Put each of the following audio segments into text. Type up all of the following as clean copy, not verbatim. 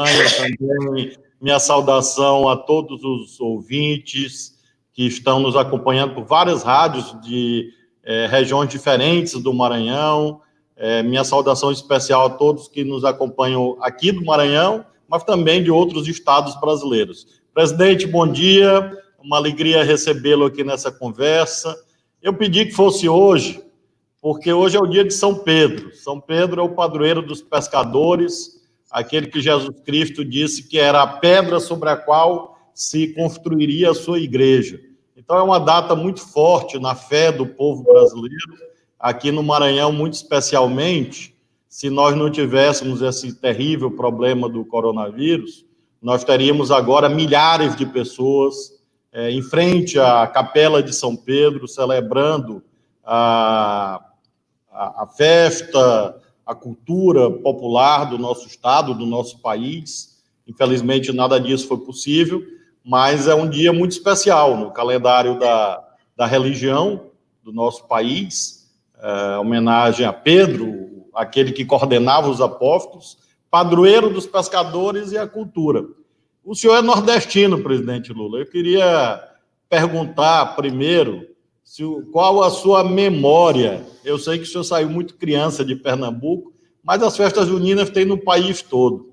Também minha saudação a todos os ouvintes que estão nos acompanhando por várias rádios de regiões diferentes do Maranhão. Minha saudação especial a todos que nos acompanham aqui do Maranhão, mas também de outros estados brasileiros. Presidente, bom dia, uma alegria recebê-lo aqui nessa conversa. Eu pedi que fosse hoje, porque hoje é o dia de São Pedro. São Pedro é o padroeiro dos pescadores, aquele que Jesus Cristo disse que era a pedra sobre a qual se construiria a sua igreja. Então, é uma data muito forte na fé do povo brasileiro, aqui no Maranhão, muito especialmente. Se nós não tivéssemos esse terrível problema do coronavírus, nós teríamos agora milhares de pessoas em frente à Capela de São Pedro, celebrando a festa, a cultura popular do nosso estado, do nosso país. Infelizmente, nada disso foi possível, mas é um dia muito especial no calendário da religião do nosso país, homenagem a Pedro, aquele que coordenava os apóstolos, padroeiro dos pescadores e a cultura. O senhor é nordestino, presidente Lula. Eu queria perguntar primeiro qual a sua memória. Eu sei que o senhor saiu muito criança de Pernambuco, mas as festas juninas tem no país todo.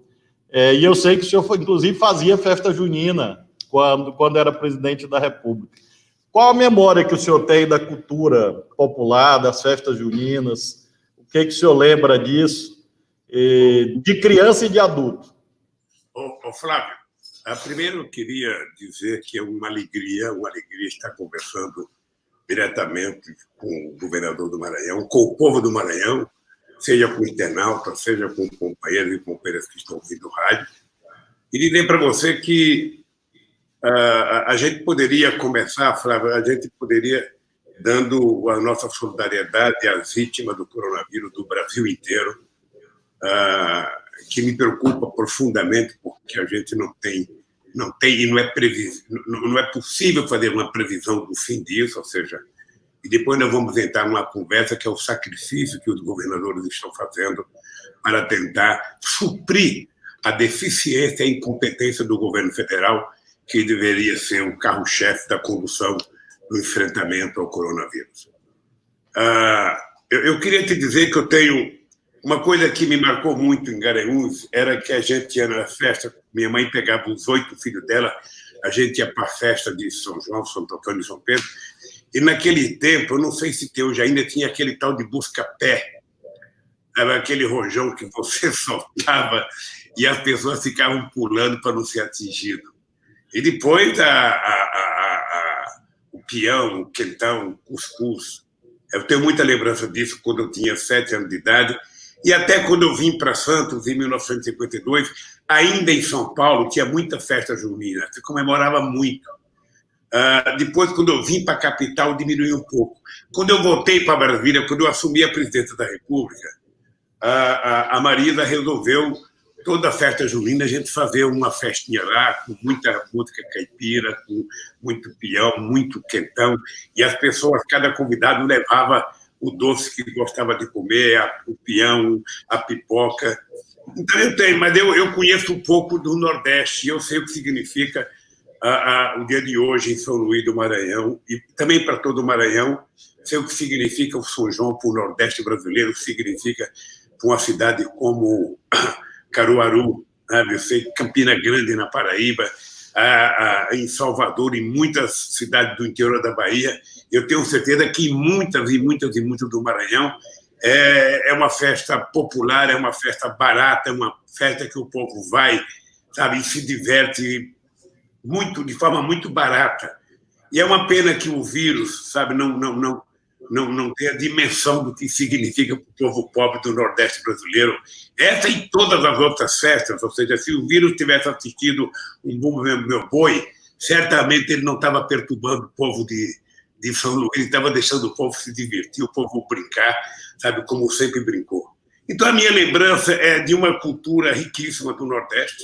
E eu sei que o senhor, inclusive, fazia festa junina quando era presidente da República. Qual a memória que o senhor tem da cultura popular, das festas juninas? O que o senhor lembra disso, de criança e de adulto? Flávio, primeiro eu queria dizer que é uma alegria estar conversando diretamente com o governador do Maranhão, com o povo do Maranhão, seja com internautas, seja com companheiros e companheiras que estão ouvindo o rádio. E dizer para você que a gente poderia começar, Flávio, a gente poderia, dando a nossa solidariedade às vítimas do coronavírus do Brasil inteiro, que me preocupa profundamente, porque a gente não tem e não é possível fazer uma previsão do fim disso, ou seja, e depois nós vamos entrar numa conversa que é o sacrifício que os governadores estão fazendo para tentar suprir a deficiência e a incompetência do governo federal, que deveria ser o carro-chefe da condução do enfrentamento ao coronavírus. Eu queria te dizer que eu tenho uma coisa que me marcou muito em Garanhuns, era que a gente ia na festa, minha mãe pegava os 8 filhos dela, a gente ia para a festa de São João, Santo Antônio e São Pedro, e naquele tempo, eu não sei se hoje ainda tinha aquele tal de busca-pé, era aquele rojão que você soltava e as pessoas ficavam pulando para não ser atingido. E depois o peão, o quentão, o cuscuz. Eu tenho muita lembrança disso quando eu tinha 7 anos de idade. E até quando eu vim para Santos, em 1952, ainda em São Paulo, tinha muita festa junina, se comemorava muito. Depois, quando eu vim para a capital, diminuiu um pouco. Quando eu voltei para Brasília, quando eu assumi a presidência da República, a Marisa resolveu, toda a festa junina, a gente fazer uma festinha lá, com muita música caipira, com muito peão, muito quentão, e as pessoas, cada convidado levava o doce que gostava de comer, o peão, a pipoca. Então eu tenho, mas eu conheço um pouco do Nordeste, eu sei o que significa o dia de hoje em São Luís do Maranhão, e também para todo o Maranhão, sei o que significa o São João para o Nordeste brasileiro, o que significa para uma cidade como Caruaru, eu sei Campina Grande, na Paraíba, em Salvador, em muitas cidades do interior da Bahia. Eu tenho certeza que em muitas do Maranhão é uma festa popular, é uma festa barata, é uma festa que o povo vai, sabe, e se diverte muito, de forma muito barata. E é uma pena que o vírus, sabe, não tenha a dimensão do que significa para o povo pobre do Nordeste brasileiro. Essa e todas as outras festas, ou seja, se o vírus tivesse assistido um Bumba Meu Boi, certamente ele não estava perturbando o povo de São Luís, ele estava deixando o povo se divertir, o povo brincar, sabe, como sempre brincou. Então, a minha lembrança é de uma cultura riquíssima do Nordeste,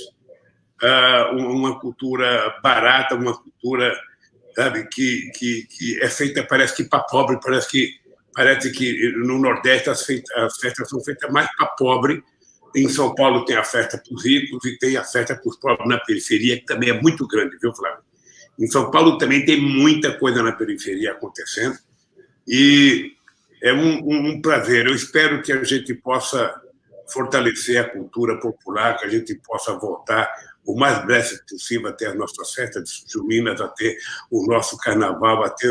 uma cultura barata, uma cultura, sabe, que é feita, parece que para pobre, parece que no Nordeste as festas são feitas mais para pobre Em São Paulo tem a festa para os ricos e tem a festa para os pobres na periferia, que também é muito grande, viu, Flávio? Em São Paulo também tem muita coisa na periferia acontecendo e é um prazer. Eu espero que a gente possa fortalecer a cultura popular, que a gente possa voltar o mais breve possível até as nossas festas juninas, até o nosso carnaval, até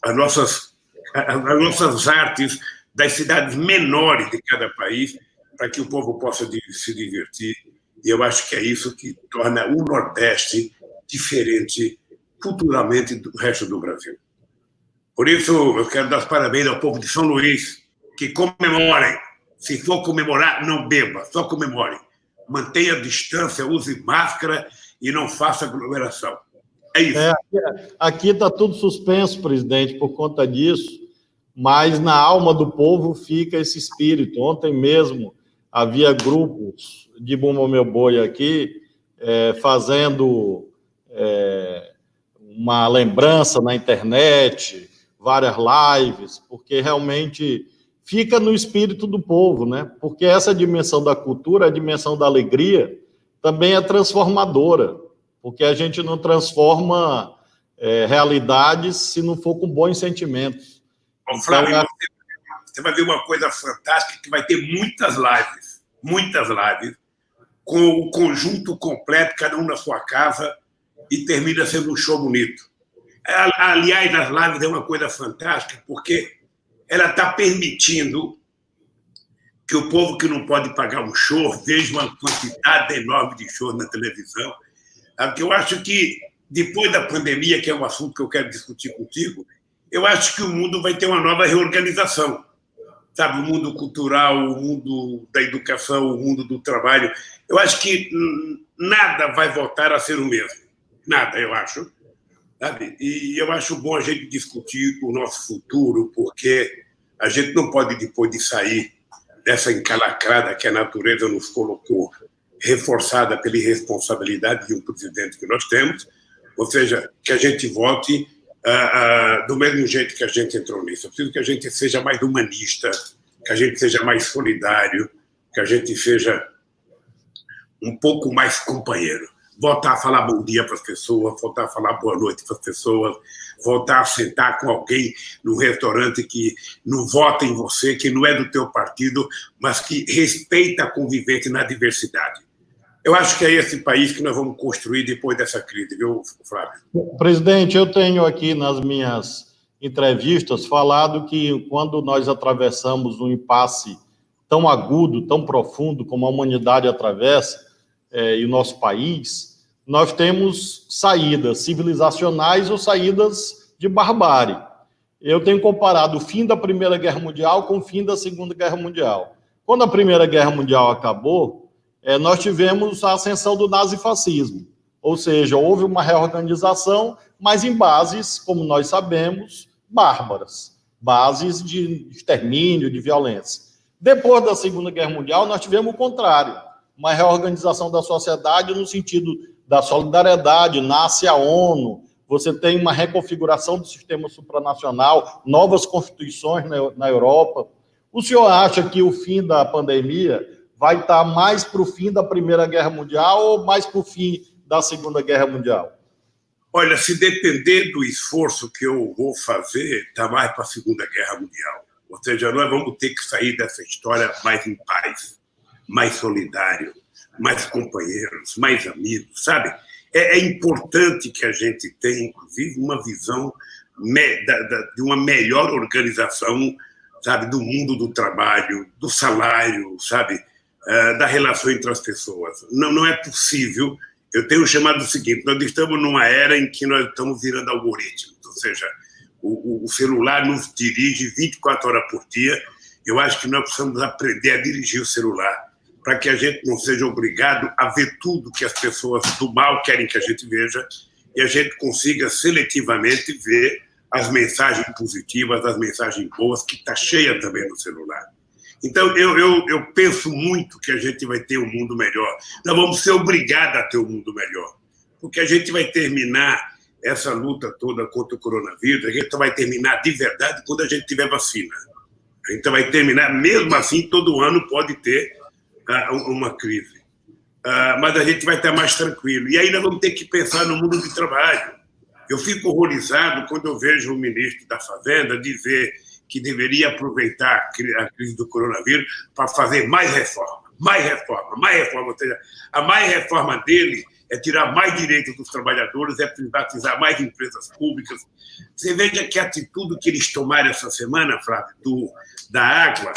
as nossas artes das cidades menores de cada país, para que o povo possa se divertir. E eu acho que é isso que torna o Nordeste diferente culturalmente do resto do Brasil. Por isso, eu quero dar os parabéns ao povo de São Luís, que comemorem. Se for comemorar, não beba, só comemore. Mantenha a distância, use máscara e não faça aglomeração. É isso. Aqui está tudo suspenso, presidente, por conta disso, mas na alma do povo fica esse espírito. Ontem mesmo havia grupos de Bumba Meu Boi aqui fazendo uma lembrança na internet, várias lives, porque realmente fica no espírito do povo, né? Porque essa dimensão da cultura, a dimensão da alegria, também é transformadora, porque a gente não transforma realidades se não for com bons sentimentos. Bom, Flávio, você vai ver uma coisa fantástica, que vai ter muitas lives, com o conjunto completo, cada um na sua casa, e termina sendo um show bonito. Aliás, nas lives é uma coisa fantástica, porque ela está permitindo que o povo que não pode pagar um show veja uma quantidade enorme de shows na televisão. Eu acho que, depois da pandemia, que é um assunto que eu quero discutir contigo, eu acho que o mundo vai ter uma nova reorganização. Sabe, o mundo cultural, o mundo da educação, o mundo do trabalho. Eu acho que nada vai voltar a ser o mesmo. Nada, eu acho. Sabe? E eu acho bom a gente discutir o nosso futuro, porque a gente não pode, depois de sair dessa encalacrada que a natureza nos colocou, reforçada pela irresponsabilidade de um presidente que nós temos, ou seja, que a gente volte do mesmo jeito que a gente entrou nisso. Eu preciso que a gente seja mais humanista, que a gente seja mais solidário, que a gente seja um pouco mais companheiro. Voltar a falar bom dia para as pessoas, voltar a falar boa noite para as pessoas, voltar a sentar com alguém no restaurante que não vota em você, que não é do teu partido, mas que respeita a convivência na diversidade. Eu acho que é esse país que nós vamos construir depois dessa crise, viu, Flávio? Presidente, eu tenho aqui nas minhas entrevistas falado que quando nós atravessamos um impasse tão agudo, tão profundo como a humanidade atravessa, e o nosso país, nós temos saídas civilizacionais ou saídas de barbárie. Eu tenho comparado o fim da Primeira Guerra Mundial com o fim da Segunda Guerra Mundial. Quando a Primeira Guerra Mundial acabou, nós tivemos a ascensão do nazifascismo, ou seja, houve uma reorganização, mas em bases, como nós sabemos, bárbaras, bases de extermínio, de violência. Depois da Segunda Guerra Mundial, nós tivemos o contrário, uma reorganização da sociedade no sentido da solidariedade, nasce a ONU, você tem uma reconfiguração do sistema supranacional, novas constituições na Europa. O senhor acha que o fim da pandemia vai estar mais para o fim da Primeira Guerra Mundial ou mais para o fim da Segunda Guerra Mundial? Olha, se depender do esforço que eu vou fazer, está mais para a Segunda Guerra Mundial. Ou seja, nós vamos ter que sair dessa história mais em paz, mais solidário, mais companheiros, mais amigos, sabe? É importante que a gente tenha, inclusive, uma visão de uma melhor organização, sabe, do mundo do trabalho, do salário, sabe, da relação entre as pessoas. Não é possível. Eu tenho chamado o seguinte: nós estamos numa era em que nós estamos virando algoritmos, ou seja, o celular nos dirige 24 horas por dia. Eu acho que nós precisamos aprender a dirigir o celular, para que a gente não seja obrigado a ver tudo que as pessoas do mal querem que a gente veja, e a gente consiga seletivamente ver as mensagens positivas, as mensagens boas, que está cheia também no celular. Então, eu penso muito que a gente vai ter um mundo melhor. Nós vamos ser obrigados a ter um mundo melhor, porque a gente vai terminar essa luta toda contra o coronavírus, a gente vai terminar de verdade quando a gente tiver vacina. A gente vai terminar, mesmo assim, todo ano pode ter uma crise. Mas a gente vai estar mais tranquilo. E aí nós vamos ter que pensar no mundo do trabalho. Eu fico horrorizado quando eu vejo o ministro da Fazenda dizer que deveria aproveitar a crise do coronavírus para fazer mais reforma. Ou seja, a mais reforma dele é tirar mais direitos dos trabalhadores, é privatizar mais empresas públicas. Você veja que a atitude que eles tomaram essa semana, Flávio, da água,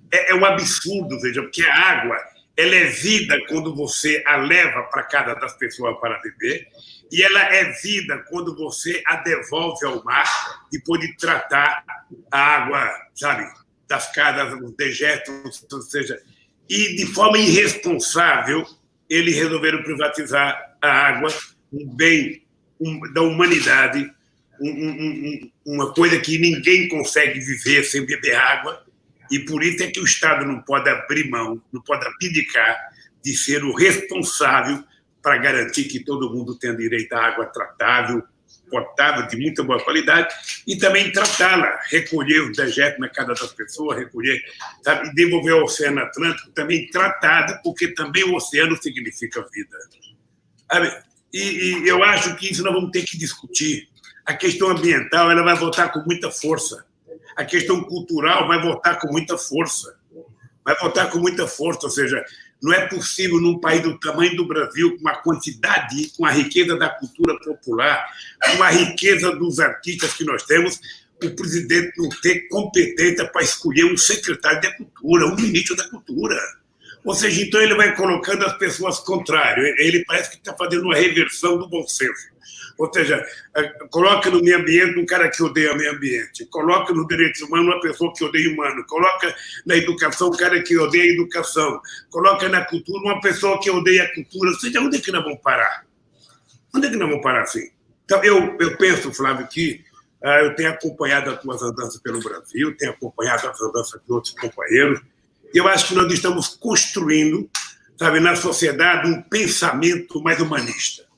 é um absurdo, veja, porque a água ela é vida quando você a leva para casa das pessoas para beber, e ela é vida quando você a devolve ao mar, depois de tratar a água, sabe, das casas, os dejetos, ou seja, e de forma irresponsável, eles resolveram privatizar a água, um bem da humanidade, uma coisa que ninguém consegue viver sem beber água, e por isso é que o Estado não pode abrir mão, não pode abdicar de ser o responsável para garantir que todo mundo tenha direito à água tratável, potável, de muita boa qualidade, e também tratá-la, recolher os dejetos na casa das pessoas, recolher, sabe, e devolver ao Oceano Atlântico também tratada, porque também o oceano significa vida. Sabe? E eu acho que isso nós vamos ter que discutir. A questão ambiental ela vai voltar com muita força. A questão cultural vai voltar com muita força. Ou seja, não é possível num país do tamanho do Brasil, com a quantidade, com a riqueza da cultura popular, com a riqueza dos artistas que nós temos, o presidente não ter competência para escolher um secretário da cultura, um ministro da cultura. Ou seja, então ele vai colocando as pessoas contrárias. Ele parece que está fazendo uma reversão do bom senso. Ou seja, coloca no meio ambiente um cara que odeia o meio ambiente, coloca nos direitos humanos uma pessoa que odeia o humano, coloca na educação um cara que odeia a educação, coloca na cultura uma pessoa que odeia a cultura. Ou seja, onde é que nós vamos parar? Onde é que nós vamos parar assim? Então, eu penso, Flávio, que eu tenho acompanhado as tuas andanças pelo Brasil, tenho acompanhado as andanças de outros companheiros, e eu acho que nós estamos construindo, sabe, na sociedade um pensamento mais humanista.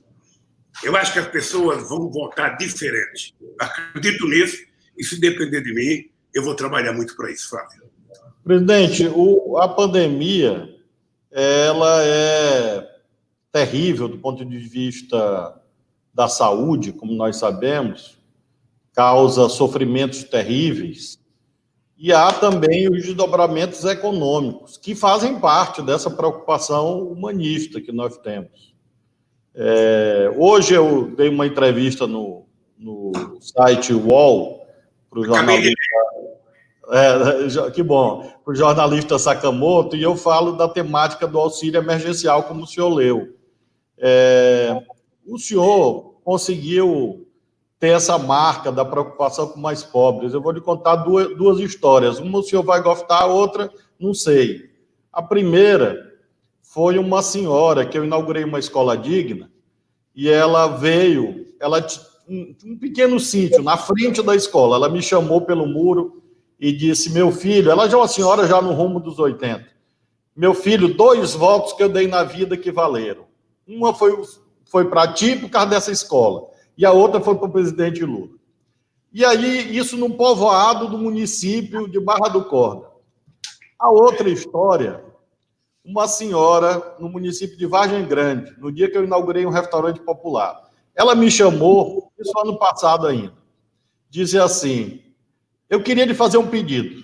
Eu acho que as pessoas vão votar diferente. Acredito nisso, e se depender de mim, eu vou trabalhar muito para isso, Flávio. Presidente, a pandemia, ela é terrível do ponto de vista da saúde, como nós sabemos, causa sofrimentos terríveis, e há também os desdobramentos econômicos, que fazem parte dessa preocupação humanista que nós temos. Hoje eu dei uma entrevista no site UOL para o jornalista, que bom, para o jornalista Sakamoto, e eu falo da temática do auxílio emergencial, como o senhor leu. O senhor conseguiu ter essa marca da preocupação com mais pobres. Eu vou lhe contar duas histórias. Uma o senhor vai gostar, a outra não sei. A primeira foi uma senhora que eu inaugurei uma escola digna e ela veio, um pequeno sítio na frente da escola, ela me chamou pelo muro e disse, meu filho, ela já é uma senhora já no rumo dos 80, meu filho, 2 votos que eu dei na vida que valeram. Uma foi para ti por causa dessa escola e a outra foi para o presidente Lula. E aí, isso num povoado do município de Barra do Corda. A outra história, uma senhora no município de Vargem Grande, no dia que eu inaugurei um restaurante popular. Ela me chamou, isso ano passado ainda, dizia assim, eu queria lhe fazer um pedido.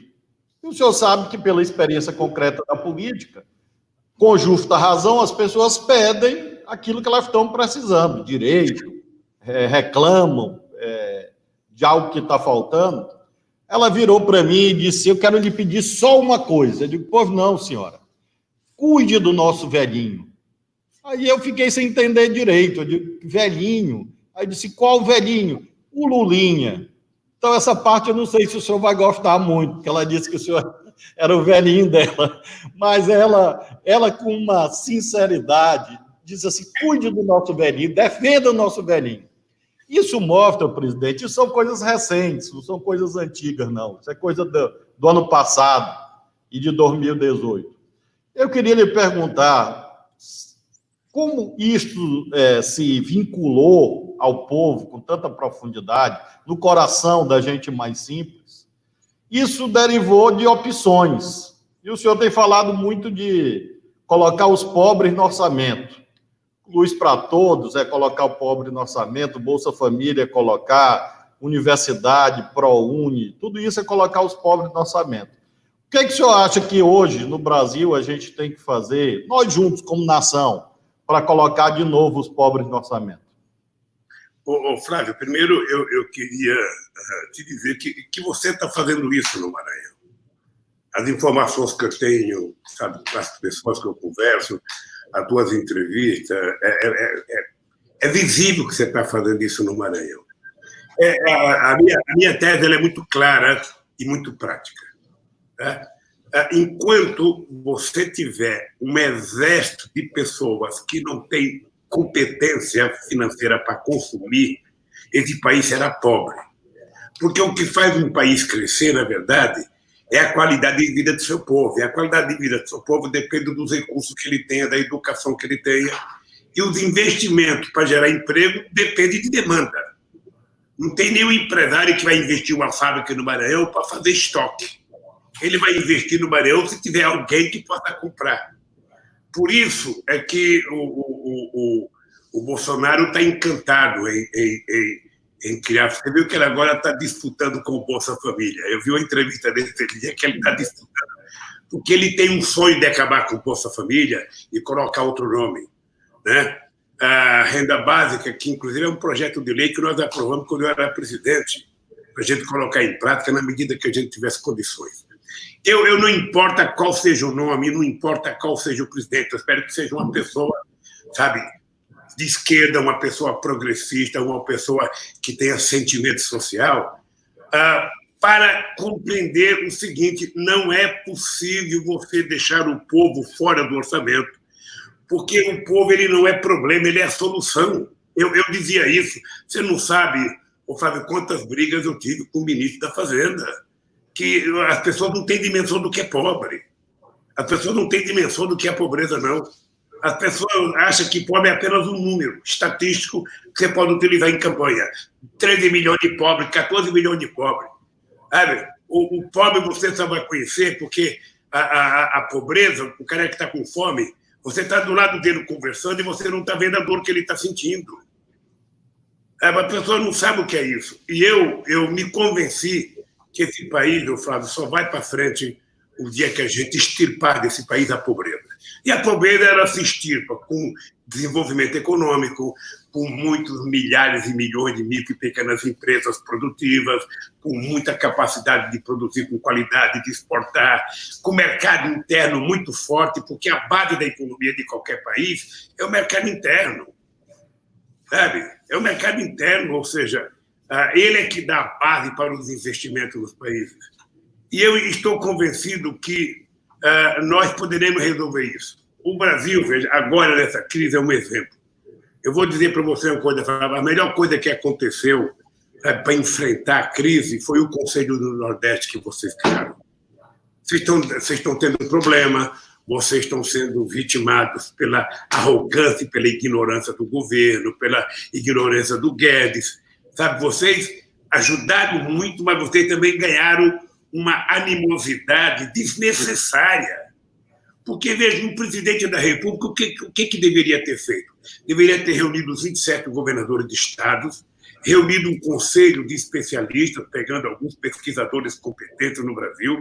E o senhor sabe que, pela experiência concreta da política, com justa razão, as pessoas pedem aquilo que elas estão precisando, direito, reclamam de algo que está faltando. Ela virou para mim e disse, eu quero lhe pedir só uma coisa. Eu digo, pois não, senhora. Cuide do nosso velhinho. Aí eu fiquei sem entender direito. Eu digo, velhinho? Aí disse, qual velhinho? O Lulinha. Então, essa parte eu não sei se o senhor vai gostar muito, porque ela disse que o senhor era o velhinho dela. Mas ela com uma sinceridade, disse assim, cuide do nosso velhinho, defenda o nosso velhinho. Isso mostra, presidente, isso são coisas recentes, não são coisas antigas, não. Isso é coisa do ano passado e de 2018. Eu queria lhe perguntar como isto se vinculou ao povo com tanta profundidade, no coração da gente mais simples, Isso derivou de opções. E o senhor tem falado muito de colocar os pobres no orçamento. Luz para Todos é colocar o pobre no orçamento, Bolsa Família é colocar, universidade, ProUni, tudo isso é colocar os pobres no orçamento. O que é que o senhor acha que hoje, no Brasil, a gente tem que fazer, nós juntos, como nação, para colocar de novo os pobres no orçamento? Flávio, primeiro eu queria te dizer que você está fazendo isso no Maranhão. As informações que eu tenho, sabe, com as pessoas que eu converso, as tuas entrevistas, é visível que você está fazendo isso no Maranhão. A minha tese ela é muito clara e muito prática. Tá? Enquanto você tiver um exército de pessoas que não têm competência financeira para consumir, esse país será pobre. Porque o que faz um país crescer, na verdade, é a qualidade de vida do seu povo. E a qualidade de vida do seu povo depende dos recursos que ele tenha, da educação que ele tenha. E os investimentos para gerar emprego dependem de demanda. Não tem nenhum empresário que vai investir uma fábrica no Maranhão para fazer estoque. Ele vai investir no Maranhão se tiver alguém que possa comprar. Por isso é que o Bolsonaro está encantado em criar. Você viu que ele agora está disputando com o Bolsa Família. Eu vi uma entrevista dele dia que ele está disputando, porque ele tem um sonho de acabar com o Bolsa Família e colocar outro nome, né? A renda básica, que inclusive é um projeto de lei que nós aprovamos quando eu era presidente, para a gente colocar em prática na medida que a gente tivesse condições. Eu não importa qual seja o nome, não importa qual seja o presidente, eu espero que seja uma pessoa, sabe, de esquerda, uma pessoa progressista, uma pessoa que tenha sentimento social, para compreender o seguinte: não é possível você deixar o povo fora do orçamento, porque o povo ele não é problema, ele é a solução. Eu dizia isso. Você não sabe, Fábio, quantas brigas eu tive com o ministro da Fazenda, que as pessoas não têm dimensão do que é pobre. As pessoas não têm dimensão do que é pobreza, não. As pessoas acham que pobre é apenas um número estatístico que você pode utilizar em campanha. 13 milhões de pobres, 14 milhões de pobres. Sabe? O pobre você só vai conhecer porque a pobreza, o cara que está com fome, você está do lado dele conversando e você não está vendo a dor que ele está sentindo. A pessoa não sabe o que é isso. E eu me convenci que esse país, meu Flávio, só vai para frente o dia que a gente extirpar desse país a pobreza. E a pobreza, ela se extirpa com desenvolvimento econômico, com muitos milhares e milhões de micro e pequenas empresas produtivas, com muita capacidade de produzir com qualidade, de exportar, com mercado interno muito forte, porque a base da economia de qualquer país é o mercado interno. Sabe? É o mercado interno, ou seja, ele é que dá a base para os investimentos nos países. E eu estou convencido que nós poderemos resolver isso. O Brasil, veja, agora nessa crise é um exemplo. Eu vou dizer para você uma coisa: a melhor coisa que aconteceu para enfrentar a crise foi o Conselho do Nordeste que vocês criaram. Vocês estão tendo problema, vocês estão sendo vitimados pela arrogância e pela ignorância do governo, pela ignorância do Guedes. Sabe, vocês ajudaram muito, mas vocês também ganharam uma animosidade desnecessária. Porque, veja, um presidente da República, o que deveria ter feito? Deveria ter reunido os 27 governadores de estados, reunido um conselho de especialistas, pegando alguns pesquisadores competentes no Brasil,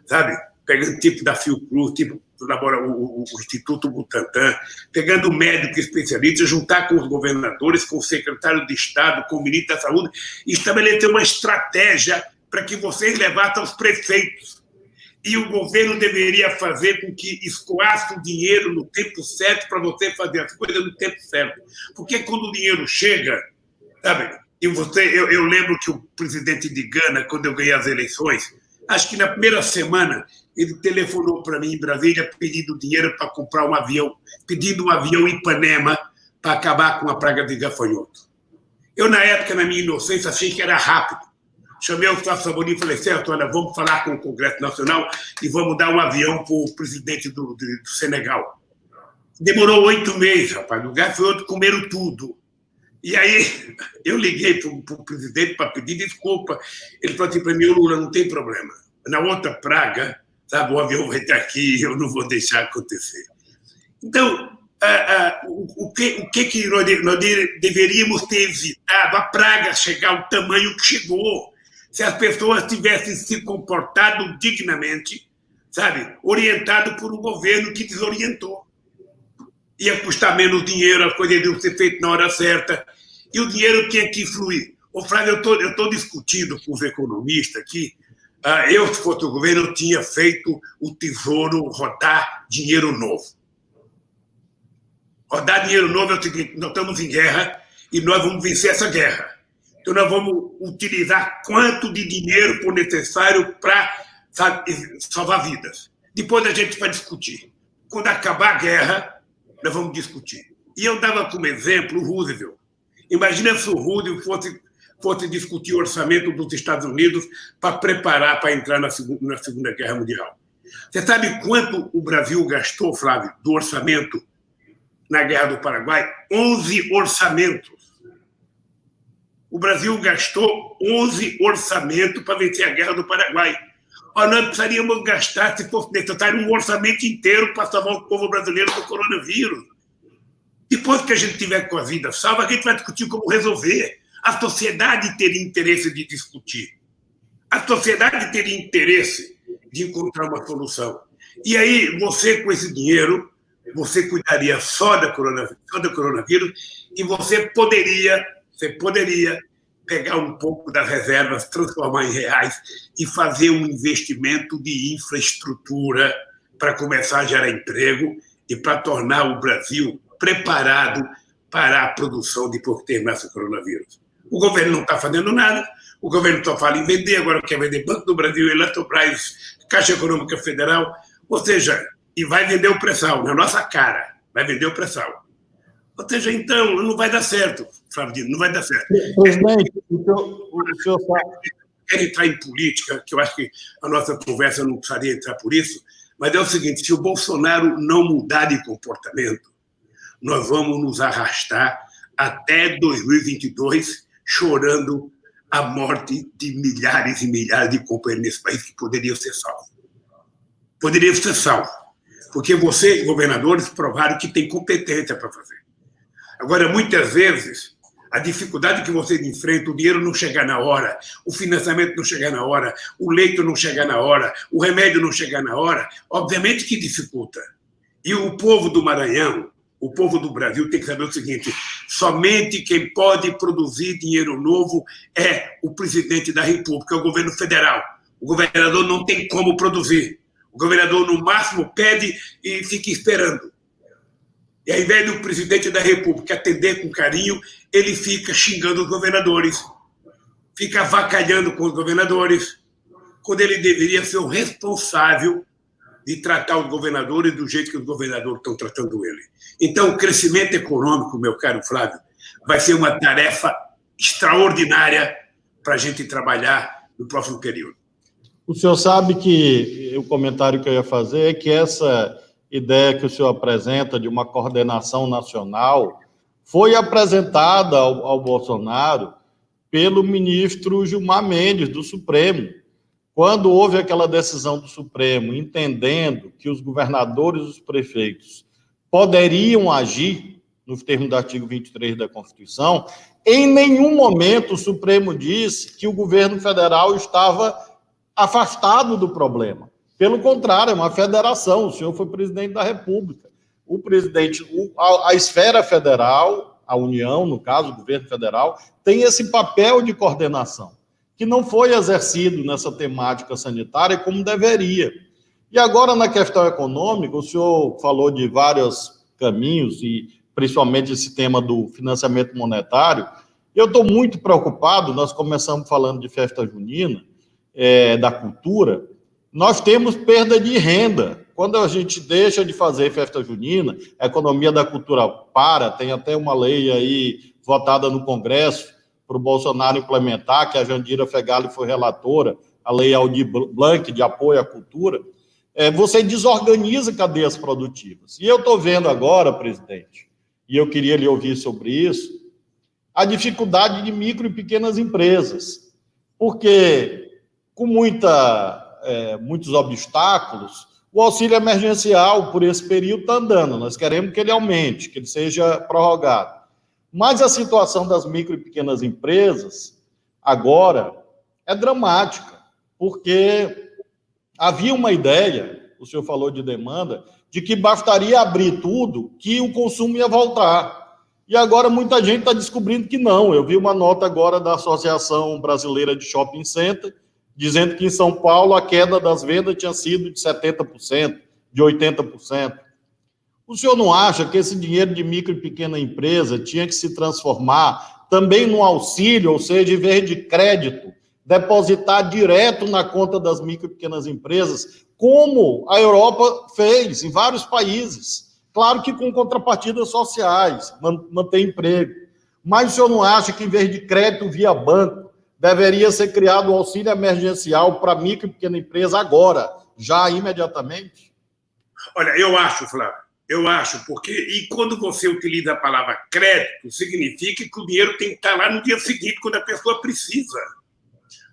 sabe? Pegando tipo da Fiocruz, tipo o Instituto Butantan, pegando médico especialista, juntar com os governadores, com o secretário de Estado, com o ministro da Saúde, e estabelecer uma estratégia para que vocês levassem aos prefeitos. E o governo deveria fazer com que escoasse o dinheiro no tempo certo para você fazer as coisas no tempo certo. Porque quando o dinheiro chega, sabe? E eu lembro que o presidente de Gana, quando eu ganhei as eleições, acho que na primeira semana, ele telefonou para mim em Brasília pedindo dinheiro para comprar um avião, pedindo um avião em Ipanema para acabar com a praga de gafanhoto. Eu, na época, na minha inocência, achei que era rápido. Chamei o Flávio Sabonis e falei: certo, olha, vamos falar com o Congresso Nacional e vamos dar um avião para o presidente do Senegal. Demorou 8 meses, rapaz. O gafanhoto comeram tudo. E aí eu liguei para o presidente para pedir desculpa. Ele falou assim para mim: Lula, não tem problema. na outra praga, sabe, o avião vai estar aqui e eu não vou deixar acontecer. Então, o que nós deveríamos ter evitado? A praga chegar ao tamanho que chegou, se as pessoas tivessem se comportado dignamente, sabe, orientado por um governo que desorientou. Ia custar menos dinheiro, as coisas iam ser feitas na hora certa, e o dinheiro tinha que fluir. Ô, Flávio, eu estou discutindo com os economistas aqui. Eu, se fosse o governo, eu tinha feito o Tesouro rodar dinheiro novo. Rodar dinheiro novo é o seguinte: nós estamos em guerra e nós vamos vencer essa guerra. Então, nós vamos utilizar quanto de dinheiro for necessário para salvar vidas. Depois a gente vai discutir. Quando acabar a guerra, nós vamos discutir. E eu dava como exemplo o Roosevelt. Imagina se o Roosevelt fosse discutir o orçamento dos Estados Unidos para preparar para entrar na Segunda Guerra Mundial. Você sabe quanto o Brasil gastou, Flávio, do orçamento na Guerra do Paraguai? 11 orçamentos. O Brasil gastou 11 orçamentos para vencer a Guerra do Paraguai. Nós precisaríamos gastar, se fosse necessário, um orçamento inteiro para salvar o povo brasileiro do coronavírus. Depois que a gente tiver com a vida salva, a gente vai discutir como resolver. A sociedade teria interesse de discutir. A sociedade teria interesse de encontrar uma solução. E aí, você, com esse dinheiro, você cuidaria só do coronavírus e você poderia pegar um pouco das reservas, transformar em reais e fazer um investimento de infraestrutura para começar a gerar emprego e para tornar o Brasil preparado para a produção depois que terminasse o coronavírus. O governo não está fazendo nada, o governo só fala em vender, agora quer vender Banco do Brasil, Eletrobras, Caixa Econômica Federal, ou seja, e vai vender o pré-sal, na nossa cara, vai vender o pré-sal. Ou seja, então, não vai dar certo, Flávio, não vai dar certo. Presidente, o senhor sabe... Quer entrar em política, que eu acho que a nossa conversa não precisaria entrar por isso, mas é o seguinte: se o Bolsonaro não mudar de comportamento, nós vamos nos arrastar até 2022 chorando a morte de milhares e milhares de companheiros nesse país que poderiam ser salvos. Poderiam ser salvos, porque vocês, governadores, provaram que têm competência para fazer. Agora, muitas vezes, a dificuldade que vocês enfrentam, o dinheiro não chegar na hora, o financiamento não chegar na hora, o leito não chegar na hora, o remédio não chegar na hora, obviamente que dificulta. E o povo do Maranhão, o povo do Brasil tem que saber o seguinte: somente quem pode produzir dinheiro novo é o presidente da República, é o governo federal. O governador não tem como produzir. O governador, no máximo, pede e fica esperando. E ao invés do presidente da República atender com carinho, ele fica xingando os governadores, fica avacalhando com os governadores, quando ele deveria ser o responsável de tratar os governadores do jeito que os governadores estão tratando ele. Então, o crescimento econômico, meu caro Flávio, vai ser uma tarefa extraordinária para a gente trabalhar no próximo período. O senhor sabe que o comentário que eu ia fazer é que essa ideia que o senhor apresenta de uma coordenação nacional foi apresentada ao Bolsonaro pelo ministro Gilmar Mendes, do Supremo. Quando houve aquela decisão do Supremo, entendendo que os governadores e os prefeitos poderiam agir, nos termos do artigo 23 da Constituição, em nenhum momento o Supremo disse que o governo federal estava afastado do problema. Pelo contrário, é uma federação. O senhor foi presidente da República. O presidente, a esfera federal, a União, no caso, o governo federal, tem esse papel de coordenação, que não foi exercido nessa temática sanitária como deveria. E agora, na questão econômica, o senhor falou de vários caminhos, e principalmente esse tema do financiamento monetário. Eu estou muito preocupado, nós começamos falando de festa junina, da cultura. Nós temos perda de renda. Quando a gente deixa de fazer festa junina, a economia da cultura para, tem até uma lei aí votada no Congresso para o Bolsonaro implementar, que a Jandira Fegali foi relatora, a lei Aldir Blanc de apoio à cultura. Você desorganiza cadeias produtivas. E eu estou vendo agora, presidente, e eu queria lhe ouvir sobre isso, a dificuldade de micro e pequenas empresas, porque com muita muitos obstáculos, o auxílio emergencial, por esse período, está andando. Nós queremos que ele aumente, que ele seja prorrogado. Mas a situação das micro e pequenas empresas, agora, é dramática, porque havia uma ideia, o senhor falou de demanda, de que bastaria abrir tudo, que o consumo ia voltar. E agora muita gente está descobrindo que não. Eu vi uma nota agora da Associação Brasileira de Shopping Center, dizendo que em São Paulo a queda das vendas tinha sido de 70%, de 80%. O senhor não acha que esse dinheiro de micro e pequena empresa tinha que se transformar também no auxílio, ou seja, em vez de crédito, depositar direto na conta das micro e pequenas empresas, como a Europa fez em vários países? Claro que com contrapartidas sociais, manter emprego. Mas o senhor não acha que, em vez de crédito via banco, deveria ser criado o auxílio emergencial para micro e pequena empresa agora, já imediatamente? Olha, eu acho, Flávio, porque e quando você utiliza a palavra crédito, significa que o dinheiro tem que estar lá no dia seguinte, quando a pessoa precisa.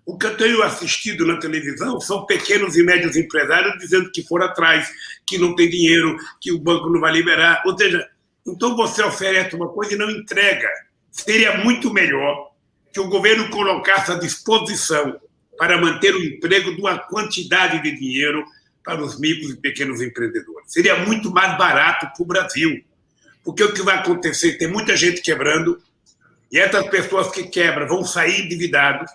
O que eu tenho assistido na televisão são pequenos e médios empresários dizendo que foram atrás, que não tem dinheiro, que o banco não vai liberar. Ou seja, então você oferece uma coisa e não entrega. Seria muito melhor que o governo colocasse à disposição para manter o emprego de uma quantidade de dinheiro para os micros e pequenos empreendedores. Seria muito mais barato para o Brasil. Porque o que vai acontecer? Tem muita gente quebrando, e essas pessoas que quebram vão sair endividados,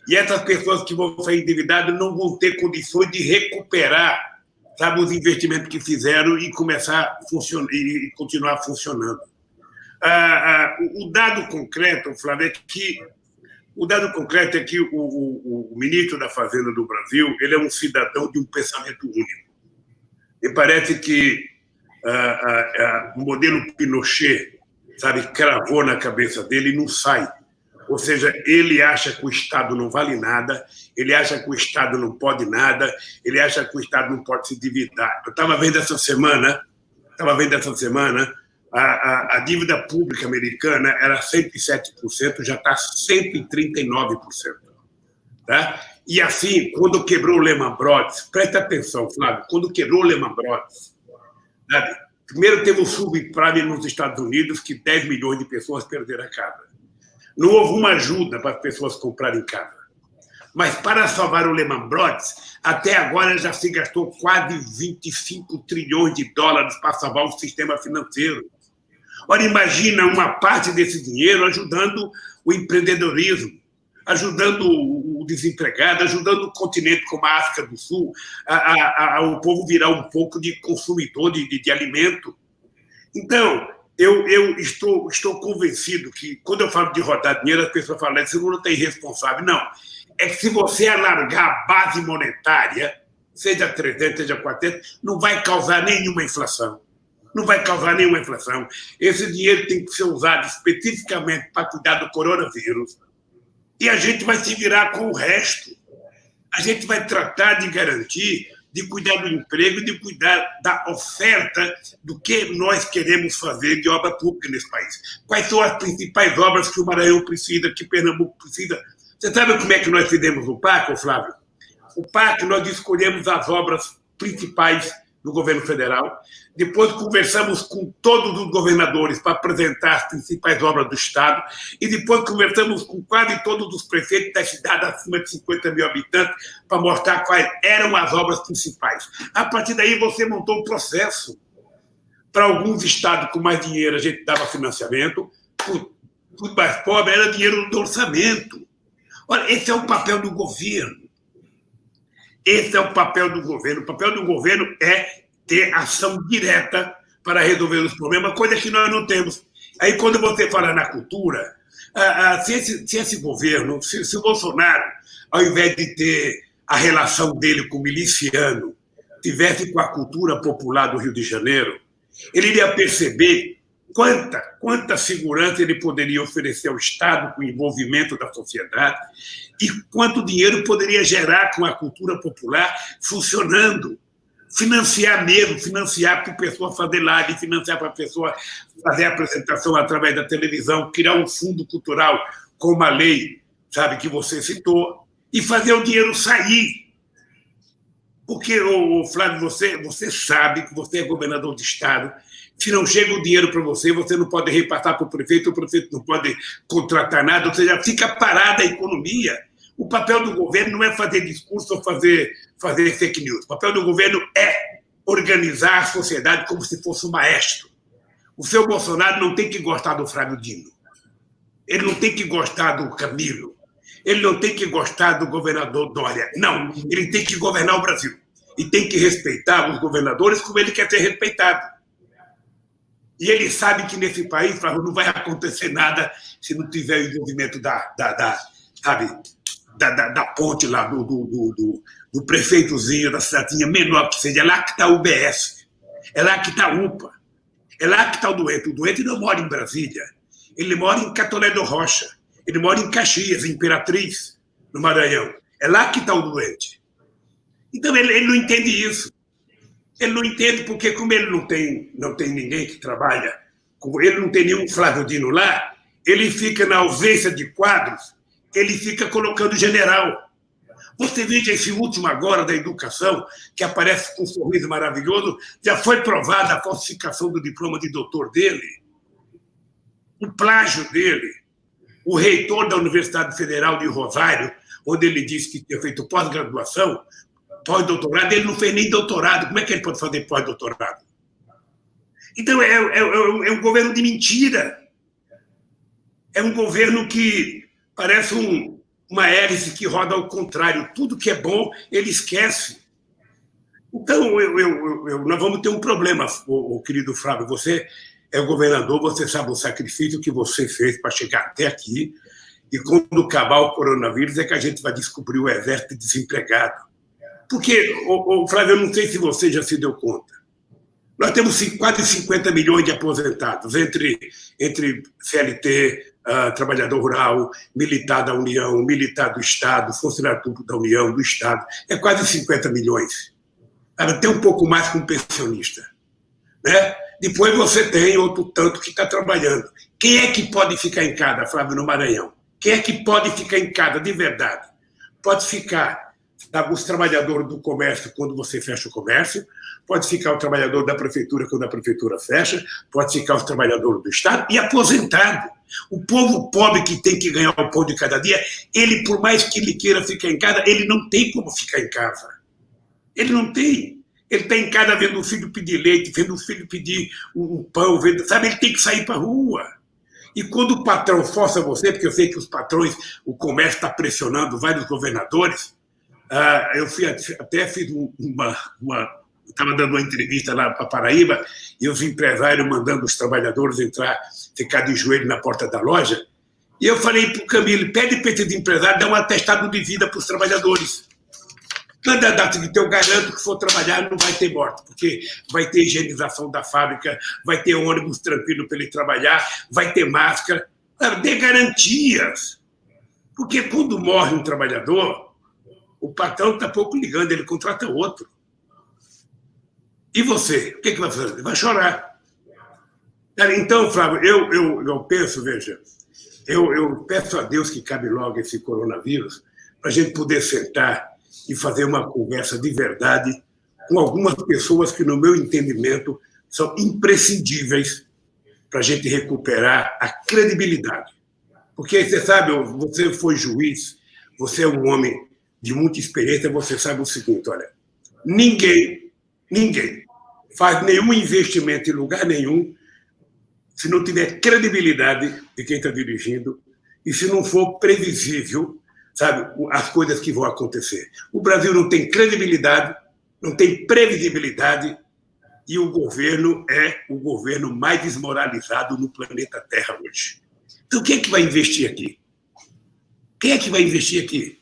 e essas pessoas que vão sair endividadas não vão ter condições de recuperar, sabe, os investimentos que fizeram e começar a funcionar, e continuar funcionando. O dado concreto, Flávio, é que o ministro da Fazenda do Brasil, ele é um cidadão de um pensamento único. Me parece que o modelo Pinochet, sabe, cravou na cabeça dele e não sai. Ou seja, ele acha que o Estado não vale nada, ele acha que o Estado não pode nada, ele acha que o Estado não pode se endividar. Eu estava vendo essa semana, a dívida pública americana era 107%, já está 139%. Tá? E assim, quando quebrou o Lehman Brothers, presta atenção, Flávio, quando quebrou o Lehman Brothers, sabe, primeiro teve o subprime nos Estados Unidos, que 10 milhões de pessoas perderam a casa. Não houve uma ajuda para as pessoas comprarem casa. Mas para salvar o Lehman Brothers, até agora já se gastou quase 25 trilhões de dólares para salvar o sistema financeiro. Ora, imagina uma parte desse dinheiro ajudando o empreendedorismo, ajudando o desempregado, ajudando o continente como a África do Sul, o povo virar um pouco de consumidor de alimento. Então, eu estou convencido que, quando eu falo de rodar dinheiro, as pessoas falam que você não tem responsável. Não. É que se você alargar a base monetária, seja 300, seja 400, não vai causar nenhuma inflação. Não vai causar nenhuma inflação. Esse dinheiro tem que ser usado especificamente para cuidar do coronavírus. E a gente vai se virar com o resto. A gente vai tratar de garantir, de cuidar do emprego, de cuidar da oferta do que nós queremos fazer de obra pública nesse país. Quais são as principais obras que o Maranhão precisa, que Pernambuco precisa? Você sabe como é que nós fizemos o PAC, Flávio? O PAC, nós escolhemos as obras principais do governo federal, depois conversamos com todos os governadores para apresentar as principais obras do Estado, e depois conversamos com quase todos os prefeitos das cidades acima de 50 mil habitantes para mostrar quais eram as obras principais. A partir daí, você montou um processo. Para alguns estados com mais dinheiro, a gente dava financiamento, para os mais pobres, era dinheiro do orçamento. Olha, esse é o papel do governo. Esse é o papel do governo. O papel do governo é ter ação direta para resolver os problemas, coisa que nós não temos. Aí, quando você fala na cultura, se esse governo, se o Bolsonaro, ao invés de ter a relação dele com o miliciano, tivesse com a cultura popular do Rio de Janeiro, ele iria perceber quanta segurança ele poderia oferecer ao Estado com o envolvimento da sociedade e quanto dinheiro poderia gerar com a cultura popular funcionando. Financiar mesmo, financiar para a pessoa fazer live, financiar para a pessoa fazer apresentação através da televisão, criar um fundo cultural como a lei, sabe, que você citou, e fazer o dinheiro sair. Porque, Flávio, você sabe que você é governador de Estado. Se não chega o dinheiro para você, você não pode repassar para o prefeito não pode contratar nada, ou seja, fica parada a economia. O papel do governo não é fazer discurso ou fazer fake news. O papel do governo é organizar a sociedade como se fosse um maestro. O seu Bolsonaro não tem que gostar do Flávio Dino. Ele não tem que gostar do Camilo. Ele não tem que gostar do governador Dória. Não, ele tem que governar o Brasil. E tem que respeitar os governadores como ele quer ser respeitado. E ele sabe que nesse país, Flávio, não vai acontecer nada se não tiver o envolvimento da ponte lá, do prefeitozinho, da cidadinha menor que seja. É lá que está o UBS. É lá que está a UPA. É lá que está o doente. O doente não mora em Brasília. Ele mora em Catolé do Rocha. Ele mora em Caxias, em Imperatriz, no Maranhão. É lá que está o doente. Então, ele não entende isso. Ele não entende porque, como ele não tem ninguém que trabalha, como ele não tem nenhum Flávio Dino lá, ele fica na ausência de quadros, ele fica colocando general. Você veja esse último agora da educação, que aparece com um sorriso maravilhoso, já foi provada a falsificação do diploma de doutor dele, o plágio dele. O reitor da Universidade Federal de Rosário, onde ele disse que tinha feito pós-graduação, pós-doutorado, ele não fez nem doutorado. Como é que ele pode fazer pós-doutorado? Então, é um governo de mentira. É um governo que parece uma hélice que roda ao contrário. Tudo que é bom, ele esquece. Então, nós vamos ter um problema, o querido Flávio. Você é o governador, você sabe o sacrifício que você fez para chegar até aqui, e quando acabar o coronavírus é que a gente vai descobrir o exército desempregado. Porque, Flávio, eu não sei se você já se deu conta, nós temos quase 50 milhões de aposentados, entre CLT, trabalhador rural, militar da União, militar do Estado, funcionário público da União, do Estado, é quase 50 milhões. Tem um pouco mais que um pensionista, né? Depois você tem outro tanto que está trabalhando. Quem é que pode ficar em casa, Flávio, no Maranhão? Quem é que pode ficar em casa de verdade? Pode ficar os trabalhadores do comércio quando você fecha o comércio, pode ficar o trabalhador da prefeitura quando a prefeitura fecha, pode ficar os trabalhadores do Estado e aposentado. O povo pobre que tem que ganhar o pão de cada dia, ele, por mais que ele queira ficar em casa, ele não tem como ficar em casa. Ele não tem. Ele está em casa vendo o filho pedir leite, vendo o filho pedir um pão, sabe? Ele tem que sair para a rua. E quando o patrão força você, porque eu sei que os patrões, o comércio está pressionando vários governadores, eu até fiz estava dando uma entrevista lá para Paraíba, e os empresários mandando os trabalhadores ficar de joelho na porta da loja, e eu falei para o Camilo, pede para esses empresários dar um atestado de vida para os trabalhadores. Eu garanto que, se for trabalhar, não vai ter morte, porque vai ter higienização da fábrica, vai ter ônibus tranquilo para ele trabalhar, vai ter máscara. Dê garantias. Porque quando morre um trabalhador, o patrão está pouco ligando, ele contrata outro. E você? O que vai fazer? Vai chorar. Então, Flávio, eu penso, veja, eu peço a Deus que acabe logo esse coronavírus, para a gente poder sentar e fazer uma conversa de verdade com algumas pessoas que, no meu entendimento, são imprescindíveis para a gente recuperar a credibilidade. Porque, você sabe, você foi juiz, você é um homem de muita experiência, você sabe o seguinte, olha, ninguém faz nenhum investimento em lugar nenhum se não tiver credibilidade de quem está dirigindo e se não for previsível, sabe, as coisas que vão acontecer. O Brasil não tem credibilidade, não tem previsibilidade, e o governo é o governo mais desmoralizado no planeta Terra hoje. Então, quem é que vai investir aqui? Quem é que vai investir aqui?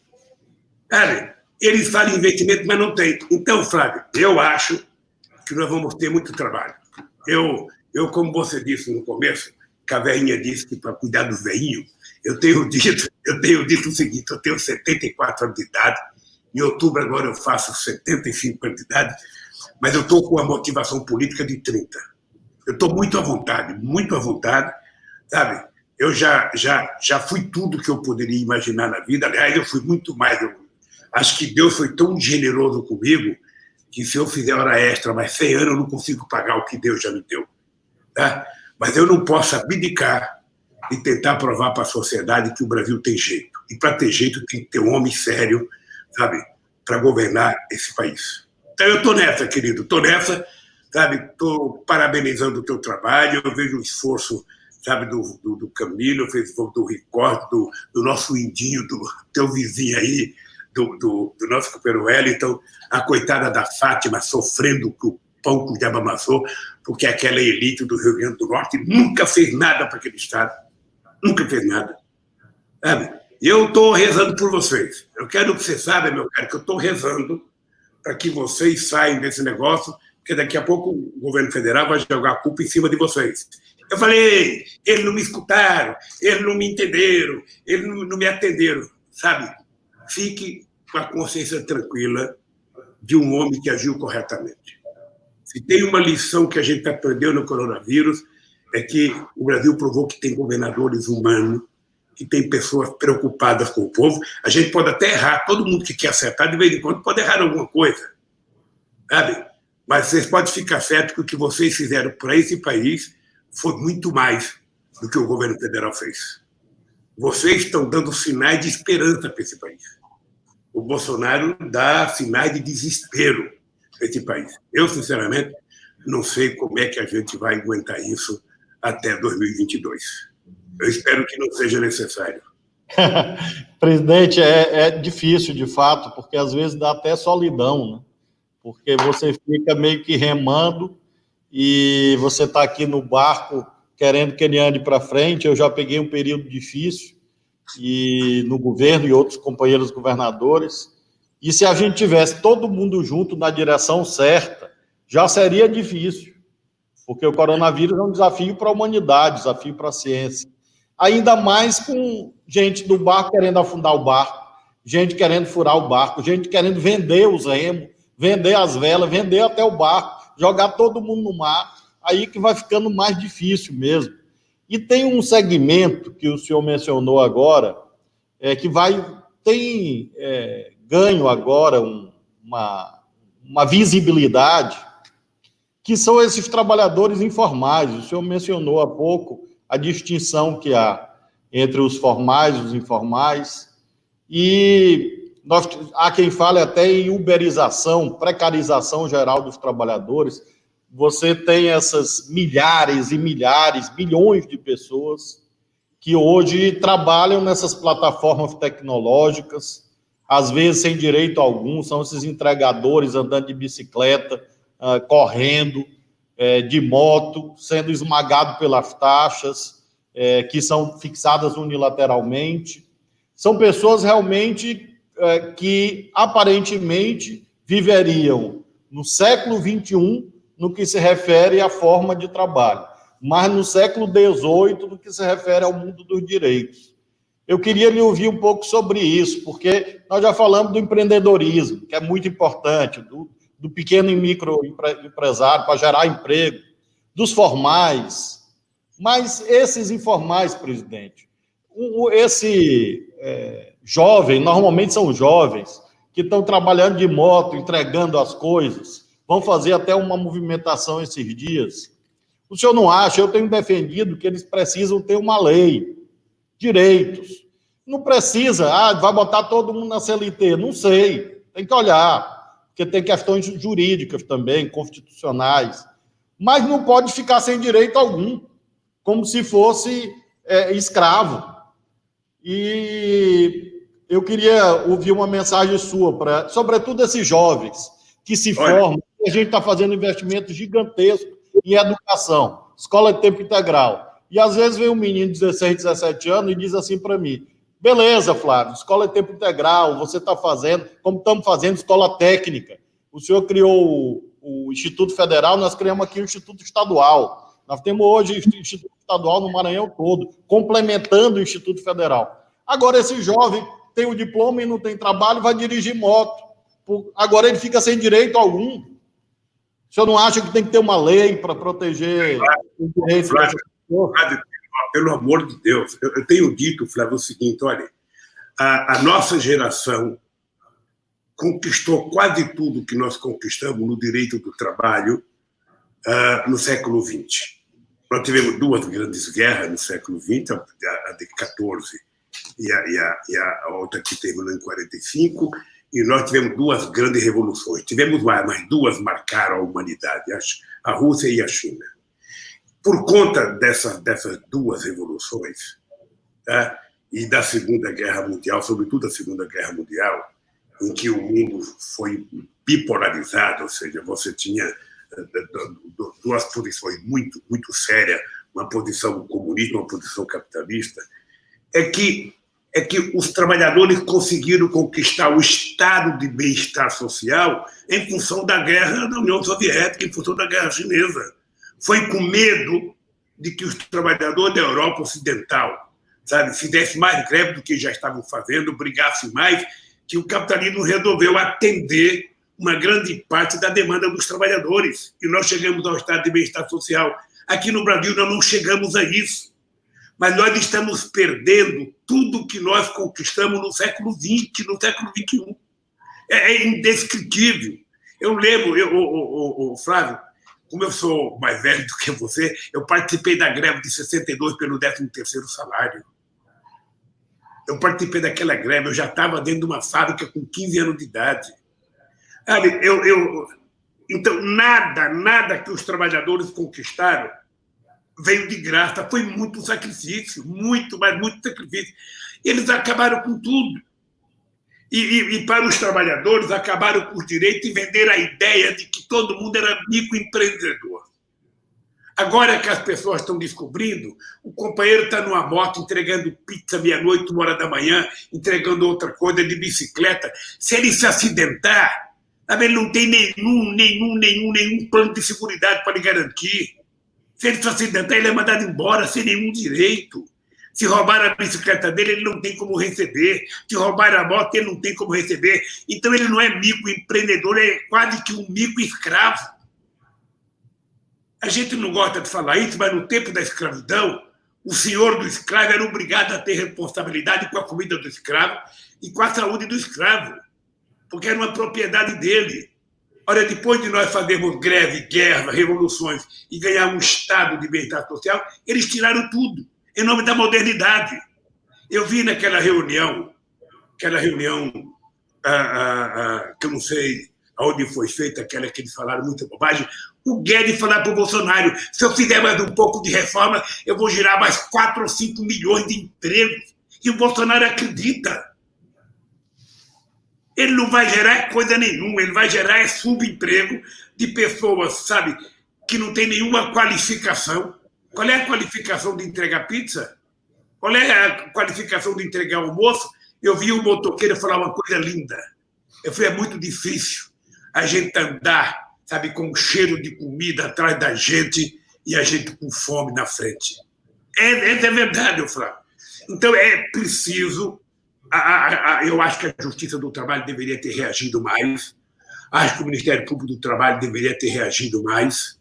Cara, eles falam em investimento, mas não tem. Então, Flávio, eu acho que nós vamos ter muito trabalho. Eu, como você disse no começo, que a velhinha disse que para cuidar do velhinho, eu tenho dito o seguinte, eu tenho 74 anos de idade, em outubro agora eu faço 75 anos de idade, mas eu estou com a motivação política de 30. Eu estou muito à vontade, sabe? Eu já fui tudo que eu poderia imaginar na vida, aliás, eu fui muito mais. Acho que Deus foi tão generoso comigo que se eu fizer hora extra mais 100 anos, eu não consigo pagar o que Deus já me deu. Tá? Mas eu não posso abdicar e tentar provar para a sociedade que o Brasil tem jeito. E para ter jeito tem que ter um homem sério, sabe, para governar esse país. Então eu estou nessa, querido, estou nessa, sabe, estou parabenizando o teu trabalho, eu vejo o esforço, sabe, do Camilo, eu vejo do Ricardo, do nosso indinho, do teu vizinho aí, do nosso companheiro Wellington, a coitada da Fátima sofrendo com o pão que o diabo amassou, porque aquela elite do Rio Grande do Norte nunca fez nada para aquele Estado. Nunca fez nada. Sabe? Eu estou rezando por vocês. Eu quero que vocês saibam, meu caro, que eu estou rezando para que vocês saiam desse negócio, porque daqui a pouco o governo federal vai jogar a culpa em cima de vocês. Eu falei, eles não me escutaram, eles não me entenderam, eles não me atenderam, sabe? Fique com a consciência tranquila de um homem que agiu corretamente. Se tem uma lição que a gente aprendeu no coronavírus, é que o Brasil provou que tem governadores humanos, que tem pessoas preocupadas com o povo. A gente pode até errar, todo mundo que quer acertar, de vez em quando, pode errar alguma coisa, sabe? Mas vocês podem ficar certos que o que vocês fizeram para esse país foi muito mais do que o governo federal fez. Vocês estão dando sinais de esperança para esse país. O Bolsonaro dá sinais de desespero para esse país. Eu, sinceramente, não sei como é que a gente vai aguentar isso até 2022. Eu espero que não seja necessário. Presidente, é difícil, de fato, porque às vezes dá até solidão, né? Porque você fica meio que remando e você está aqui no barco querendo que ele ande para frente. Eu já peguei um período difícil e no governo e outros companheiros governadores. E se a gente tivesse todo mundo junto na direção certa, já seria difícil, porque o coronavírus é um desafio para a humanidade, desafio para a ciência. Ainda mais com gente do barco querendo afundar o barco, gente querendo furar o barco, gente querendo vender os remos, vender as velas, vender até o barco, jogar todo mundo no mar, aí que vai ficando mais difícil mesmo. E tem um segmento que o senhor mencionou agora, que tem ganho agora uma visibilidade, que são esses trabalhadores informais. O senhor mencionou há pouco a distinção que há entre os formais e os informais, e há quem fale até em uberização, precarização geral dos trabalhadores. Você tem essas milhares e milhares, bilhões de pessoas que hoje trabalham nessas plataformas tecnológicas, às vezes sem direito algum, são esses entregadores andando de bicicleta, correndo, de moto, sendo esmagado pelas taxas, que são fixadas unilateralmente. São pessoas realmente que, aparentemente, viveriam no século XXI no que se refere à forma de trabalho, mas no século XVIII no que se refere ao mundo dos direitos. Eu queria lhe ouvir um pouco sobre isso, porque nós já falamos do empreendedorismo, que é muito importante, do pequeno e microempresário para gerar emprego, dos formais, mas esses informais, presidente, jovem, normalmente são jovens, que estão trabalhando de moto, entregando as coisas, vão fazer até uma movimentação esses dias. O senhor não acha? Eu tenho defendido que eles precisam ter uma lei, direitos. Não precisa, vai botar todo mundo na CLT, não sei, tem que olhar, porque tem questões jurídicas também, constitucionais, mas não pode ficar sem direito algum, como se fosse escravo. E eu queria ouvir uma mensagem sua, sobretudo esses jovens que se formam, a gente está fazendo investimentos gigantescos em educação, escola de tempo integral, e às vezes vem um menino de 16, 17 anos e diz assim para mim: beleza, Flávio, escola de tempo integral, você está fazendo, como estamos fazendo escola técnica. O senhor criou o Instituto Federal, nós criamos aqui o Instituto Estadual. Nós temos hoje o Instituto Estadual no Maranhão todo, complementando o Instituto Federal. Agora, esse jovem tem o diploma e não tem trabalho, vai dirigir moto. Agora ele fica sem direito algum. O senhor não acha que tem que ter uma lei para proteger os direitos dessas pessoas? Pelo amor de Deus, eu tenho dito, Flávio, o seguinte: olha, a nossa geração conquistou quase tudo que nós conquistamos no direito do trabalho no século XX. Nós tivemos duas grandes guerras no século XX, a de 14 e a outra que terminou em 45, e nós tivemos duas grandes revoluções. Tivemos mais, mas duas marcaram a humanidade, a Rússia e a China. Por conta dessas duas revoluções, tá? E da Segunda Guerra Mundial, sobretudo a Segunda Guerra Mundial, em que o mundo foi bipolarizado, ou seja, você tinha duas posições muito, muito sérias, uma posição comunista, uma posição capitalista, é que os trabalhadores conseguiram conquistar o estado de bem-estar social em função da guerra da União Soviética, em função da guerra chinesa. Foi com medo de que os trabalhadores da Europa Ocidental, sabe, fizessem mais greve do que já estavam fazendo, brigassem mais, que o capitalismo resolveu atender uma grande parte da demanda dos trabalhadores. E nós chegamos ao estado de bem-estar social. Aqui no Brasil nós não chegamos a isso. Mas nós estamos perdendo tudo que nós conquistamos no século XX, no século XXI. É indescritível. Eu lembro, Flávio, como eu sou mais velho do que você, eu participei da greve de 62 pelo 13º salário. Eu participei daquela greve, eu já estava dentro de uma fábrica com 15 anos de idade. Então, nada que os trabalhadores conquistaram veio de graça, foi muito sacrifício, muito, mas muito sacrifício. Eles acabaram com tudo. E para os trabalhadores, acabaram com os direitos e venderam a ideia de que todo mundo era microempreendedor. Agora que as pessoas estão descobrindo, o companheiro está numa moto entregando pizza meia-noite, 1h da manhã, entregando outra coisa de bicicleta. Se ele se acidentar, ele não tem nenhum plano de seguridade para lhe garantir. Se ele se acidentar, ele é mandado embora sem nenhum direito. Se roubaram a bicicleta dele, ele não tem como receber. Se roubaram a moto, ele não tem como receber. Então, ele não é microempreendedor, é quase que um microescravo. A gente não gosta de falar isso, mas no tempo da escravidão, o senhor do escravo era obrigado a ter responsabilidade com a comida do escravo e com a saúde do escravo, porque era uma propriedade dele. Olha, depois de nós fazermos greve, guerra, revoluções e ganhar um estado de bem-estar social, eles tiraram tudo, em nome da modernidade. Eu vi naquela reunião, que eu não sei aonde foi feita, aquela que eles falaram muita bobagem, o Guedes falar para o Bolsonaro, se eu fizer mais um pouco de reforma, eu vou gerar mais 4 ou 5 milhões de empregos. E o Bolsonaro acredita. Ele não vai gerar coisa nenhuma, ele vai gerar subemprego de pessoas, sabe, que não tem nenhuma qualificação. Qual é a qualificação de entregar pizza? Qual é a qualificação de entregar almoço? Eu vi um motoqueiro falar uma coisa linda. Eu falei, é muito difícil a gente andar, sabe, com um cheiro de comida atrás da gente e a gente com fome na frente. É verdade, eu falo. Então, é preciso... Eu acho que a Justiça do Trabalho deveria ter reagido mais. Acho que o Ministério Público do Trabalho deveria ter reagido mais,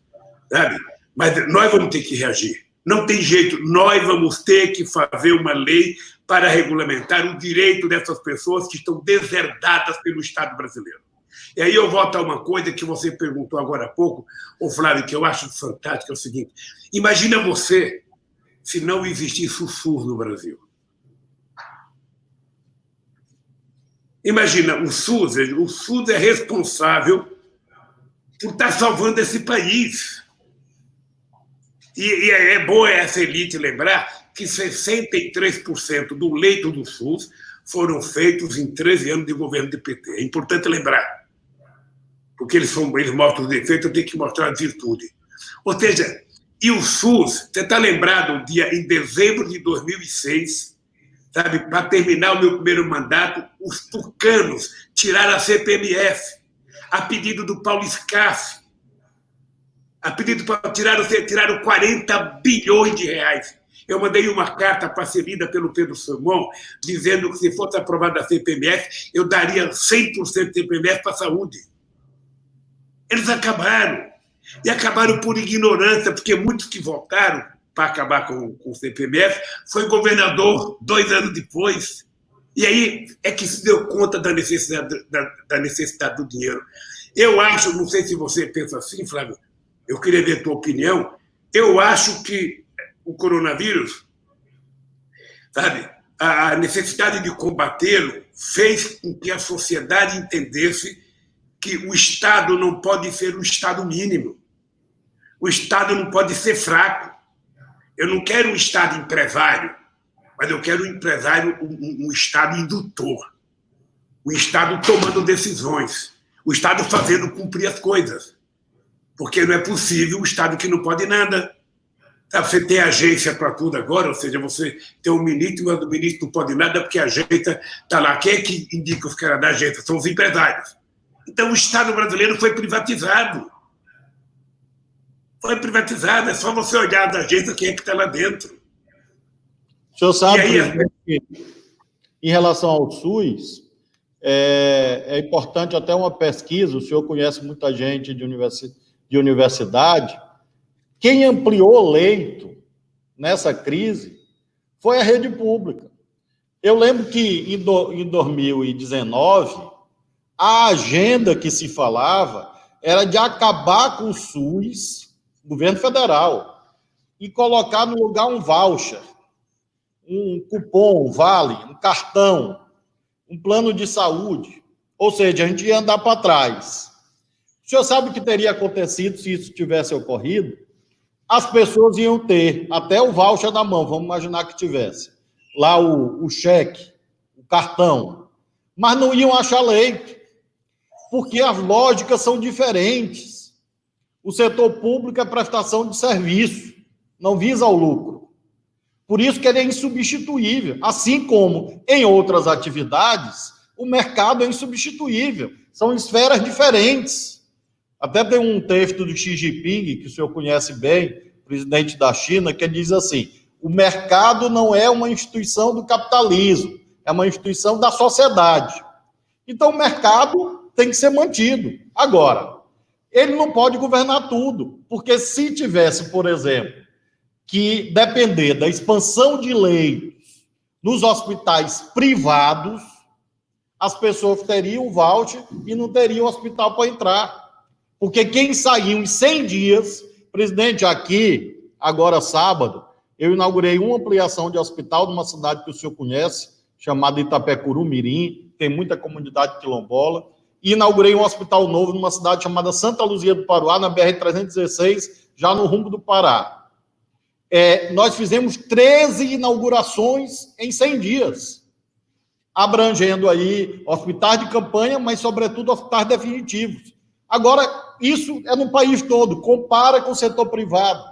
sabe? Mas nós vamos ter que reagir. Não tem jeito. Nós vamos ter que fazer uma lei para regulamentar o direito dessas pessoas que estão deserdadas pelo Estado brasileiro. E aí eu volto a uma coisa que você perguntou agora há pouco, Flávio, que eu acho fantástico, é o seguinte. Imagina você se não existisse o SUS no Brasil. Imagina, o SUS é responsável por estar salvando esse país. E é boa essa elite lembrar que 63% do leito do SUS foram feitos em 13 anos de governo do PT. É importante lembrar, porque eles mostram os defeitos, eu tenho que mostrar as virtudes. Ou seja, e o SUS, você está lembrado, em dezembro de 2006, sabe, para terminar o meu primeiro mandato, os tucanos tiraram a CPMF, a pedido do Paulo Scaff, a pedido para tiraram 40 bilhões de reais. Eu mandei uma carta para ser lida pelo Pedro Simão, dizendo que se fosse aprovada a CPMF, eu daria 100% de CPMF para a saúde. Eles acabaram. E acabaram por ignorância, porque muitos que votaram para acabar com o CPMF foi governador 2 anos depois. E aí é que se deu conta da necessidade do dinheiro. Eu acho, não sei se você pensa assim, Flávio, eu queria ver a tua opinião, eu acho que o coronavírus, sabe, a necessidade de combatê-lo fez com que a sociedade entendesse que o Estado não pode ser um Estado mínimo. O Estado não pode ser fraco. Eu não quero um Estado empresário, mas eu quero um Estado indutor. O Estado tomando decisões. O Estado fazendo cumprir as coisas. Porque não é possível um Estado que não pode nada. Você tem agência para tudo agora, ou seja, você tem um ministro, mas o ministro não pode nada porque a agência está lá. Quem é que indica os caras da agência? São os empresários. Então, o Estado brasileiro foi privatizado. Foi privatizado, é só você olhar da agência quem é que está lá dentro. O senhor sabe, aí, em relação ao SUS, é importante até uma pesquisa, o senhor conhece muita gente de universidade, quem ampliou leito nessa crise foi a rede pública. Eu lembro que em 2019, a agenda que se falava era de acabar com o SUS, governo federal, e colocar no lugar um voucher, um cupom, um vale, um cartão, um plano de saúde. Ou seja, a gente ia andar para trás. O senhor sabe o que teria acontecido se isso tivesse ocorrido? As pessoas iam ter até o voucher na mão, vamos imaginar que tivesse. Lá o cheque, o cartão. Mas não iam achar leito, porque as lógicas são diferentes. O setor público é prestação de serviço, não visa o lucro. Por isso que ele é insubstituível. Assim como em outras atividades, o mercado é insubstituível. São esferas diferentes. Até tem um texto do Xi Jinping, que o senhor conhece bem, presidente da China, que diz assim: o mercado não é uma instituição do capitalismo, é uma instituição da sociedade. Então, o mercado tem que ser mantido. Agora, ele não pode governar tudo, porque se tivesse, por exemplo, que depender da expansão de leitos nos hospitais privados, as pessoas teriam o voucher e não teriam hospital para entrar. Porque quem saiu em 100 dias, presidente, aqui, agora sábado, eu inaugurei uma ampliação de hospital numa cidade que o senhor conhece, chamada Itapecuru Mirim, tem muita comunidade quilombola, e inaugurei um hospital novo numa cidade chamada Santa Luzia do Paruá, na BR-316, já no rumo do Pará. Nós fizemos 13 inaugurações em 100 dias, abrangendo aí hospitais de campanha, mas, sobretudo, hospitais definitivos. Agora, isso é no país todo, compara com o setor privado.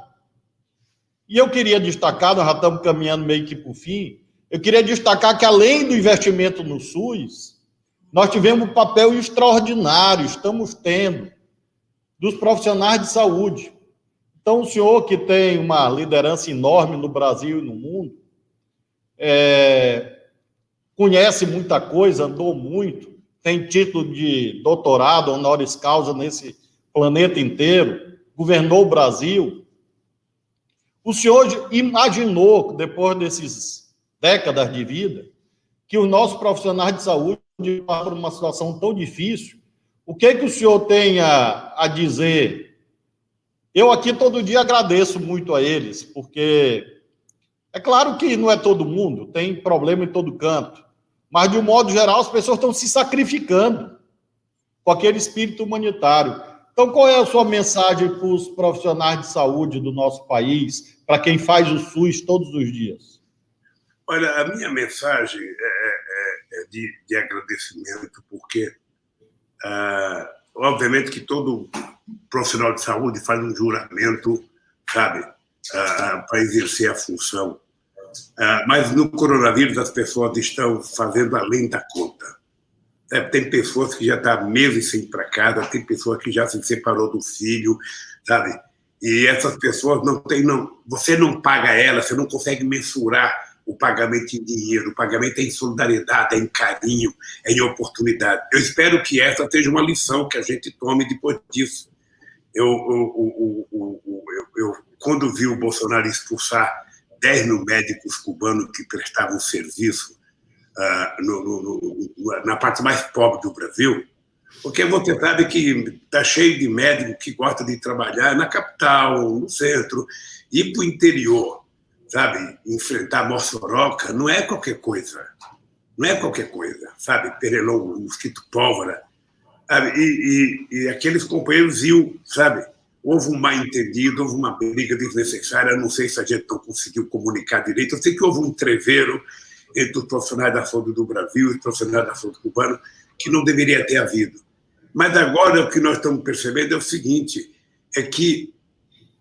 E eu queria destacar, nós já estamos caminhando meio que para o fim, eu queria destacar que, além do investimento no SUS, nós tivemos um papel extraordinário, estamos tendo, dos profissionais de saúde. Então, o senhor que tem uma liderança enorme no Brasil e no mundo, conhece muita coisa, andou muito, tem título de doutorado, honoris causa nesse planeta inteiro, governou o Brasil. O senhor imaginou, depois dessas décadas de vida, que os nossos profissionais de saúde passaram por uma situação tão difícil? O que o senhor tem a dizer? Eu aqui todo dia agradeço muito a eles, porque é claro que não é todo mundo, tem problema em todo canto, mas, de um modo geral, as pessoas estão se sacrificando com aquele espírito humanitário. Então, qual é a sua mensagem para os profissionais de saúde do nosso país, para quem faz o SUS todos os dias? Olha, a minha mensagem é de agradecimento, porque, obviamente, que todo profissional de saúde faz um juramento, sabe, para exercer a função. Mas no coronavírus as pessoas estão fazendo além da conta. Tem pessoas que já estão meses sem ir para casa, tem pessoas que já se separou do filho, sabe? E essas pessoas você não paga elas, você não consegue mensurar o pagamento em dinheiro, o pagamento é em solidariedade, é em carinho, é em oportunidade. Eu espero que essa seja uma lição que a gente tome depois disso. Quando vi o Bolsonaro expulsar 10 mil médicos cubanos que prestavam serviço na parte mais pobre do Brasil, porque você sabe que está cheio de médico que gosta de trabalhar na capital, no centro, ir para o interior, sabe? Enfrentar Mossoroca não é qualquer coisa. Não é qualquer coisa, sabe? Pernilongo, mosquito pólvora. Sabe? E aqueles companheiros iam, sabe? Houve um mal-entendido, houve uma briga desnecessária, não sei se a gente não conseguiu comunicar direito, eu sei que houve um entreveiro entre os profissionais da saúde do Brasil e os profissionais da saúde cubana, que não deveria ter havido. Mas agora o que nós estamos percebendo é o seguinte, é que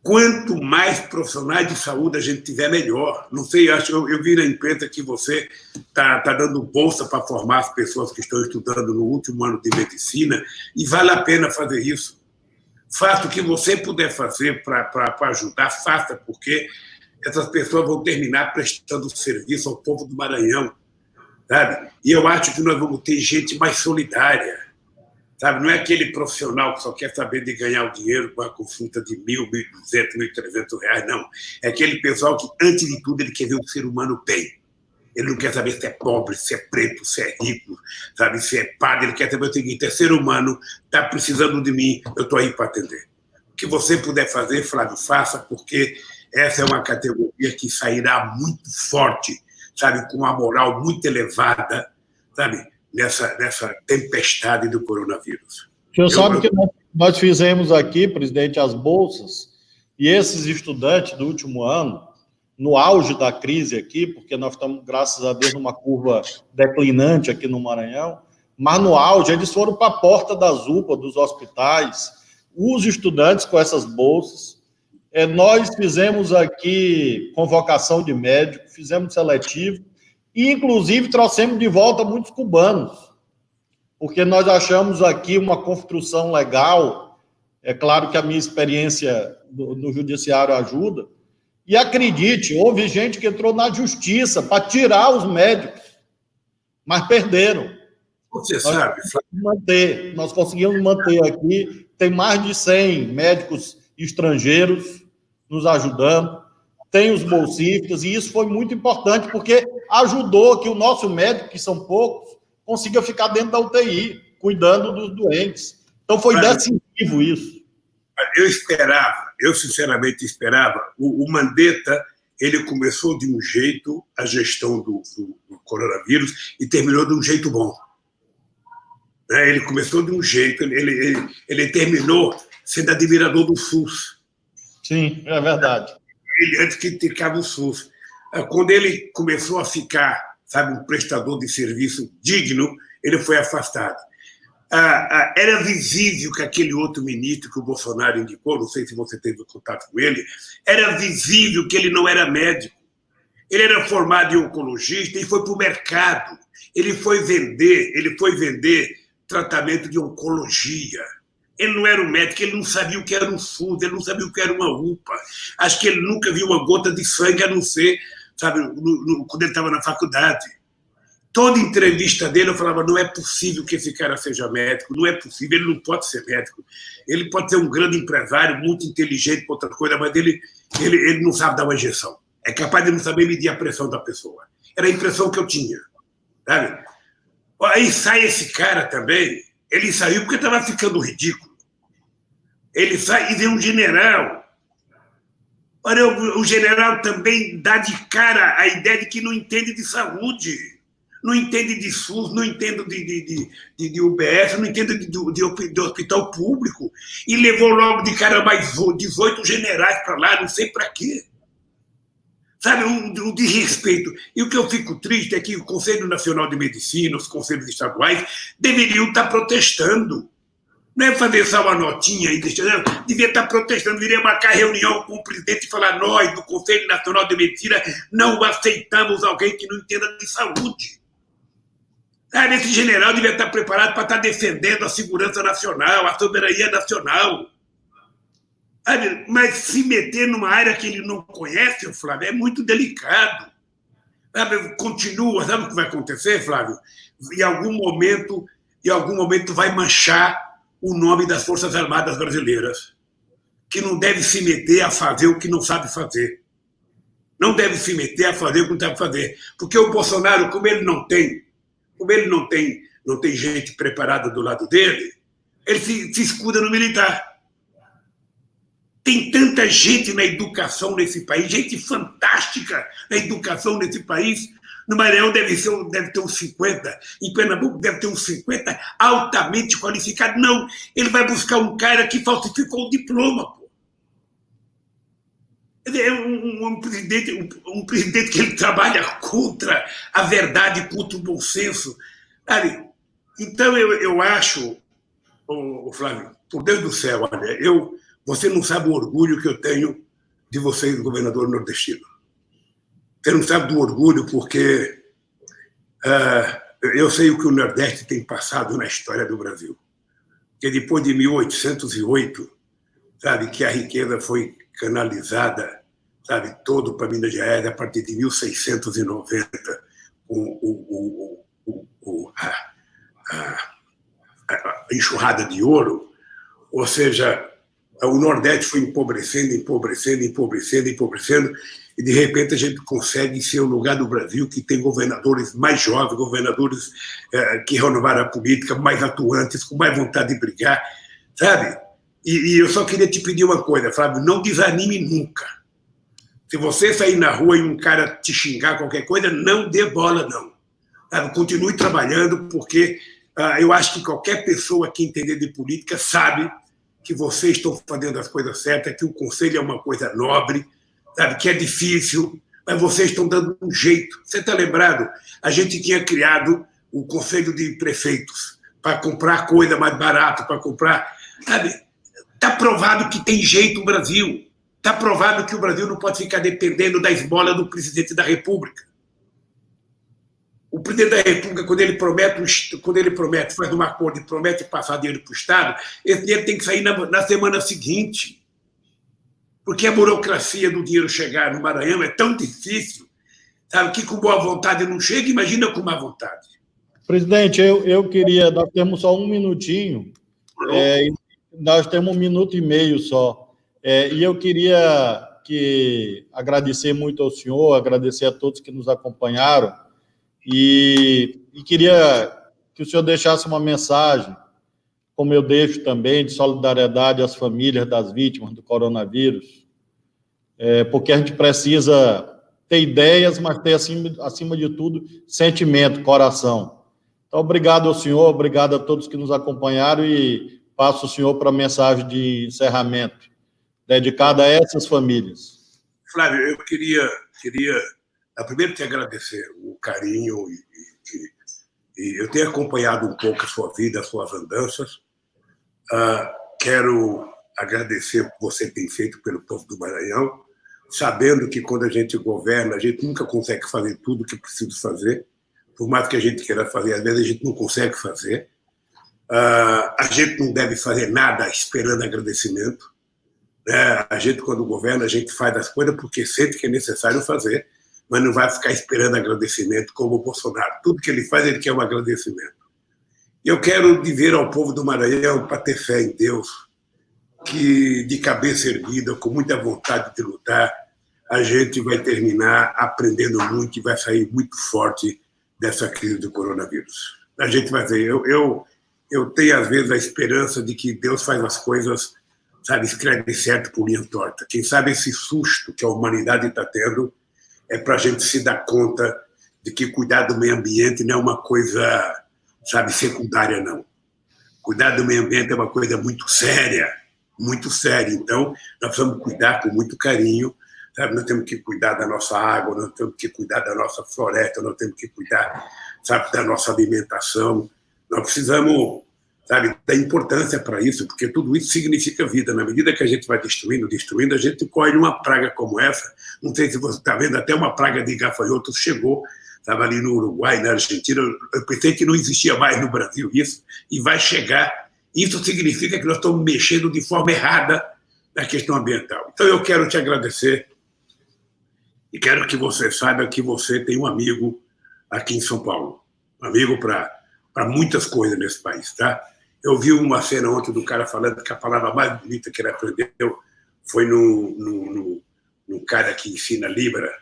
quanto mais profissionais de saúde a gente tiver, melhor. Não sei, eu vi na imprensa que você está dando bolsa para formar as pessoas que estão estudando no último ano de medicina, e vale a pena fazer isso. Faça o que você puder fazer para ajudar, faça, porque essas pessoas vão terminar prestando serviço ao povo do Maranhão, sabe? E eu acho que nós vamos ter gente mais solidária, sabe? Não é aquele profissional que só quer saber de ganhar o dinheiro com a consulta de R$1.000, R$1.200, R$1.300, não. É aquele pessoal que, antes de tudo, ele quer ver o ser humano bem. Ele não quer saber se é pobre, se é preto, se é rico, sabe? Se é padre. Ele quer saber o seguinte, é ser humano, está precisando de mim, eu estou aí para atender. O que você puder fazer, Flávio, faça, porque essa é uma categoria que sairá muito forte, sabe? Com uma moral muito elevada, sabe? Nessa tempestade do coronavírus. O senhor sabe que nós fizemos aqui, presidente, as bolsas, e esses estudantes do último ano, no auge da crise aqui, porque nós estamos, graças a Deus, numa curva declinante aqui no Maranhão, mas no auge, eles foram para a porta das UPA, dos hospitais, os estudantes com essas bolsas. Nós fizemos aqui convocação de médico, fizemos seletivo, e, inclusive, trouxemos de volta muitos cubanos, porque nós achamos aqui uma construção legal. É claro que a minha experiência no judiciário ajuda, e acredite, houve gente que entrou na justiça para tirar os médicos, mas perderam. Você sabe, nós conseguimos manter aqui, tem mais de 100 médicos estrangeiros nos ajudando, tem os bolsistas, e isso foi muito importante, porque ajudou que o nosso médico, que são poucos, consiga ficar dentro da UTI, cuidando dos doentes. Então, foi decisivo isso. Eu sinceramente esperava. O Mandetta, ele começou de um jeito, a gestão do coronavírus, e terminou de um jeito bom. Ele começou de um jeito, ele terminou sendo admirador do SUS. Sim, é verdade. Ele antes criticava o SUS. Quando ele começou a ficar, sabe, um prestador de serviço digno, ele foi afastado. Era visível que aquele outro ministro que o Bolsonaro indicou, não sei se você teve contato com ele, era visível que ele não era médico. Ele era formado em oncologista e foi para o mercado. Ele foi vender tratamento de oncologia. Ele não era um médico, ele não sabia o que era um SUS, ele não sabia o que era uma UPA. Acho que ele nunca viu uma gota de sangue, a não ser, sabe, quando ele estava na faculdade. Toda entrevista dele eu falava, não é possível que esse cara seja médico, não é possível, ele não pode ser médico. Ele pode ser um grande empresário, muito inteligente para outra coisa, mas ele não sabe dar uma injeção. É capaz de não saber medir a pressão da pessoa. Era a impressão que eu tinha, sabe? Aí sai esse cara também, ele saiu porque estava ficando ridículo. Ele sai e vem um general. Olha, o general também dá de cara a ideia de que não entende de saúde, não entende de SUS, não entende de UBS, não entende de hospital público, e levou logo de cara mais 18 generais para lá, não sei para quê. Sabe, um desrespeito. E o que eu fico triste é que o Conselho Nacional de Medicina, os conselhos estaduais, deveriam estar protestando. Não é fazer só uma notinha e deixar, não, devia estar protestando, deveria marcar reunião com o presidente e falar, nós, do Conselho Nacional de Medicina, não aceitamos alguém que não entenda de saúde. Sabe, esse general devia estar preparado para estar defendendo a segurança nacional, a soberania nacional. Sabe, mas se meter numa área que ele não conhece, Flávio, é muito delicado. Sabe, continua, sabe o que vai acontecer, Flávio? Em algum momento vai manchar o nome das Forças Armadas Brasileiras, que não deve se meter a fazer o que não sabe fazer. Não deve se meter a fazer o que não deve fazer. Porque o Bolsonaro, como ele não tem gente preparada do lado dele, ele se escuda no militar. Tem tanta gente na educação nesse país, gente fantástica na educação nesse país. No Maranhão deve ter uns 50, em Pernambuco deve ter uns 50 altamente qualificados. Não, ele vai buscar um cara que falsificou o diploma, pô. É um presidente que ele trabalha contra a verdade, contra o bom senso. Sabe? Então, eu acho, Flávio, por Deus do céu, olha, você não sabe o orgulho que eu tenho de vocês, governador nordestino. Você não sabe do orgulho porque eu sei o que o Nordeste tem passado na história do Brasil. Que depois de 1808, sabe, que a riqueza foi canalizada, sabe, todo para Minas Gerais a partir de 1690, a enxurrada de ouro, ou seja, o Nordeste foi empobrecendo, e de repente a gente consegue ser o lugar do Brasil que tem governadores mais jovens, governadores que renovaram a política, mais atuantes, com mais vontade de brigar, sabe? E eu só queria te pedir uma coisa, Flávio, não desanime nunca. Se você sair na rua e um cara te xingar qualquer coisa, não dê bola, não. Sabe? Continue trabalhando, porque eu acho que qualquer pessoa que entender de política sabe que vocês estão fazendo as coisas certas, que o conselho é uma coisa nobre, sabe, que é difícil, mas vocês estão dando um jeito. Você está lembrado? A gente tinha criado o conselho de prefeitos para comprar coisa mais barata, para comprar... Sabe? Está provado que tem jeito o Brasil. Está provado que o Brasil não pode ficar dependendo da esmola do presidente da República. O presidente da República, quando ele promete, faz um acordo e promete passar dinheiro para o Estado, esse dinheiro tem que sair na semana seguinte. Porque a burocracia do dinheiro chegar no Maranhão é tão difícil, sabe, que com boa vontade não chega, imagina com má vontade. Presidente, eu queria, nós temos só um minutinho, nós temos 1 minuto e meio só, e eu queria agradecer muito ao senhor, agradecer a todos que nos acompanharam, e queria que o senhor deixasse uma mensagem, como eu deixo também, de solidariedade às famílias das vítimas do coronavírus, porque a gente precisa ter ideias, mas ter, acima de tudo, sentimento, coração. Então, obrigado ao senhor, obrigado a todos que nos acompanharam e passo o senhor para a mensagem de encerramento, dedicada a essas famílias. Flávio, eu queria primeiro te agradecer o carinho e eu tenho acompanhado um pouco a sua vida, as suas andanças. Quero agradecer o que você tem feito pelo povo do Maranhão, sabendo que quando a gente governa, a gente nunca consegue fazer tudo o que precisa fazer, por mais que a gente queira fazer, às vezes a gente não consegue fazer. A gente não deve fazer nada esperando agradecimento. A gente, quando governa, a gente faz as coisas porque sente que é necessário fazer, mas não vai ficar esperando agradecimento como o Bolsonaro. Tudo que ele faz, ele quer um agradecimento. E eu quero dizer ao povo do Maranhão para ter fé em Deus, que de cabeça erguida, com muita vontade de lutar, a gente vai terminar aprendendo muito e vai sair muito forte dessa crise do coronavírus. A gente vai ver. Eu tenho, às vezes, a esperança de que Deus faz as coisas, sabe, escreve certo por linha torta. Quem sabe esse susto que a humanidade está tendo é para a gente se dar conta de que cuidar do meio ambiente não é uma coisa, sabe, secundária, não. Cuidar do meio ambiente é uma coisa muito séria, muito séria. Então, nós precisamos cuidar com muito carinho, sabe? Nós temos que cuidar da nossa água, nós temos que cuidar da nossa floresta, nós temos que cuidar, sabe, da nossa alimentação. Nós precisamos, sabe, dar importância para isso, porque tudo isso significa vida. Na medida que a gente vai destruindo, a gente colhe uma praga como essa. Não sei se você está vendo, até uma praga de gafanhotos chegou, estava ali no Uruguai, na Argentina. Eu pensei que não existia mais no Brasil isso, e vai chegar. Isso significa que nós estamos mexendo de forma errada na questão ambiental. Então, eu quero te agradecer e quero que você saiba que você tem um amigo aqui em São Paulo, um amigo para muitas coisas nesse país, tá? Eu vi uma cena ontem do cara falando que a palavra mais bonita que ele aprendeu foi no cara que ensina Libra,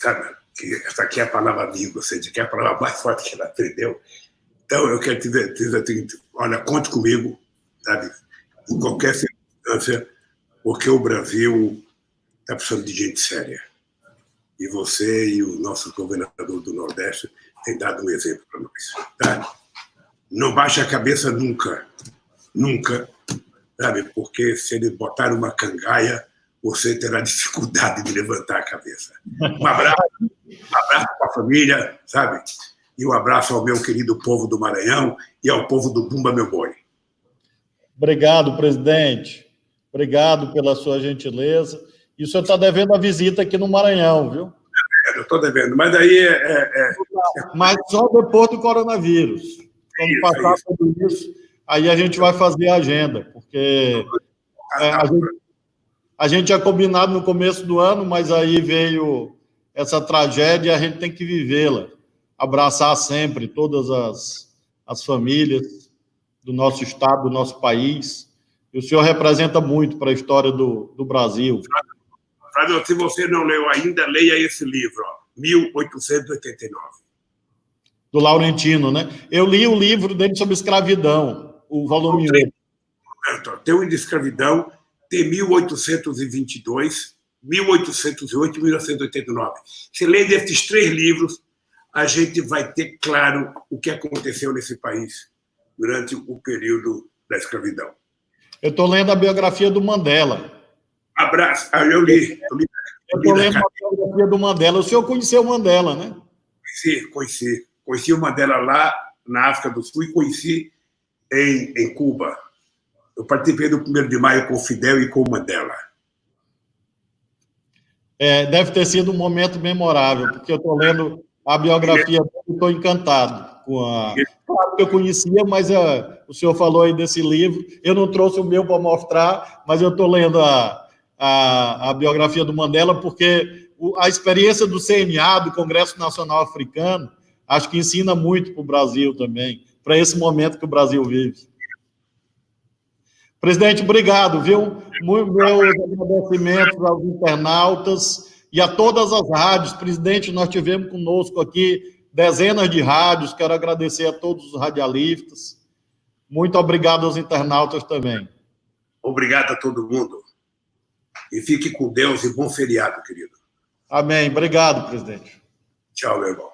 sabe, que essa aqui é a palavra amigo, ou seja, que é a palavra mais forte que ela aprendeu. Então, eu quero dizer o seguinte, olha, conte comigo, sabe, em qualquer circunstância, porque o Brasil está precisando de gente séria. E você e o nosso governador do Nordeste têm dado um exemplo para nós. Tá? Não baixe a cabeça nunca, nunca, sabe? Porque se eles botarem uma cangaia, você terá dificuldade de levantar a cabeça. Um abraço para a família, sabe? E um abraço ao meu querido povo do Maranhão e ao povo do Bumba Meu Boi. Obrigado, presidente. Obrigado pela sua gentileza. E o senhor está devendo a visita aqui no Maranhão, viu? Eu estou devendo, mas daí Mas só depois do coronavírus. Quando passar tudo isso, aí a gente vai fazer a agenda, porque a gente tinha combinado no começo do ano, mas aí veio essa tragédia e a gente tem que vivê-la. Abraçar sempre todas as famílias do nosso estado, do nosso país. E o senhor representa muito para a história do Brasil. Flávio, se você não leu ainda, leia esse livro, ó, 1889. Do Laurentino, né? Eu li o livro dele sobre escravidão, o volume 1. Tem um de escravidão, tem 1822, 1808 e 1989. Se lê desses 3 livros, a gente vai ter claro o que aconteceu nesse país durante o período da escravidão. Eu estou lendo a biografia do Mandela. Abraço. Eu li. Eu estou lendo a biografia do Mandela. O senhor conheceu o Mandela, né? Conheci. Conheci o Mandela lá na África do Sul e conheci em Cuba. Eu participei do 1º de maio com o Fidel e com o Mandela. Deve ter sido um momento memorável, porque eu estou lendo a biografia dele e estou encantado com a... Claro que eu conhecia, mas o senhor falou aí desse livro. Eu não trouxe o meu para mostrar, mas eu estou lendo a biografia do Mandela, porque a experiência do CNA, do Congresso Nacional Africano, acho que ensina muito para o Brasil também, para esse momento que o Brasil vive. Presidente, obrigado, viu? Meus agradecimentos aos internautas e a todas as rádios. Presidente, nós tivemos conosco aqui dezenas de rádios, quero agradecer a todos os radialistas. Muito obrigado aos internautas também. Obrigado a todo mundo. E fique com Deus e bom feriado, querido. Amém. Obrigado, presidente. Tchau, meu irmão.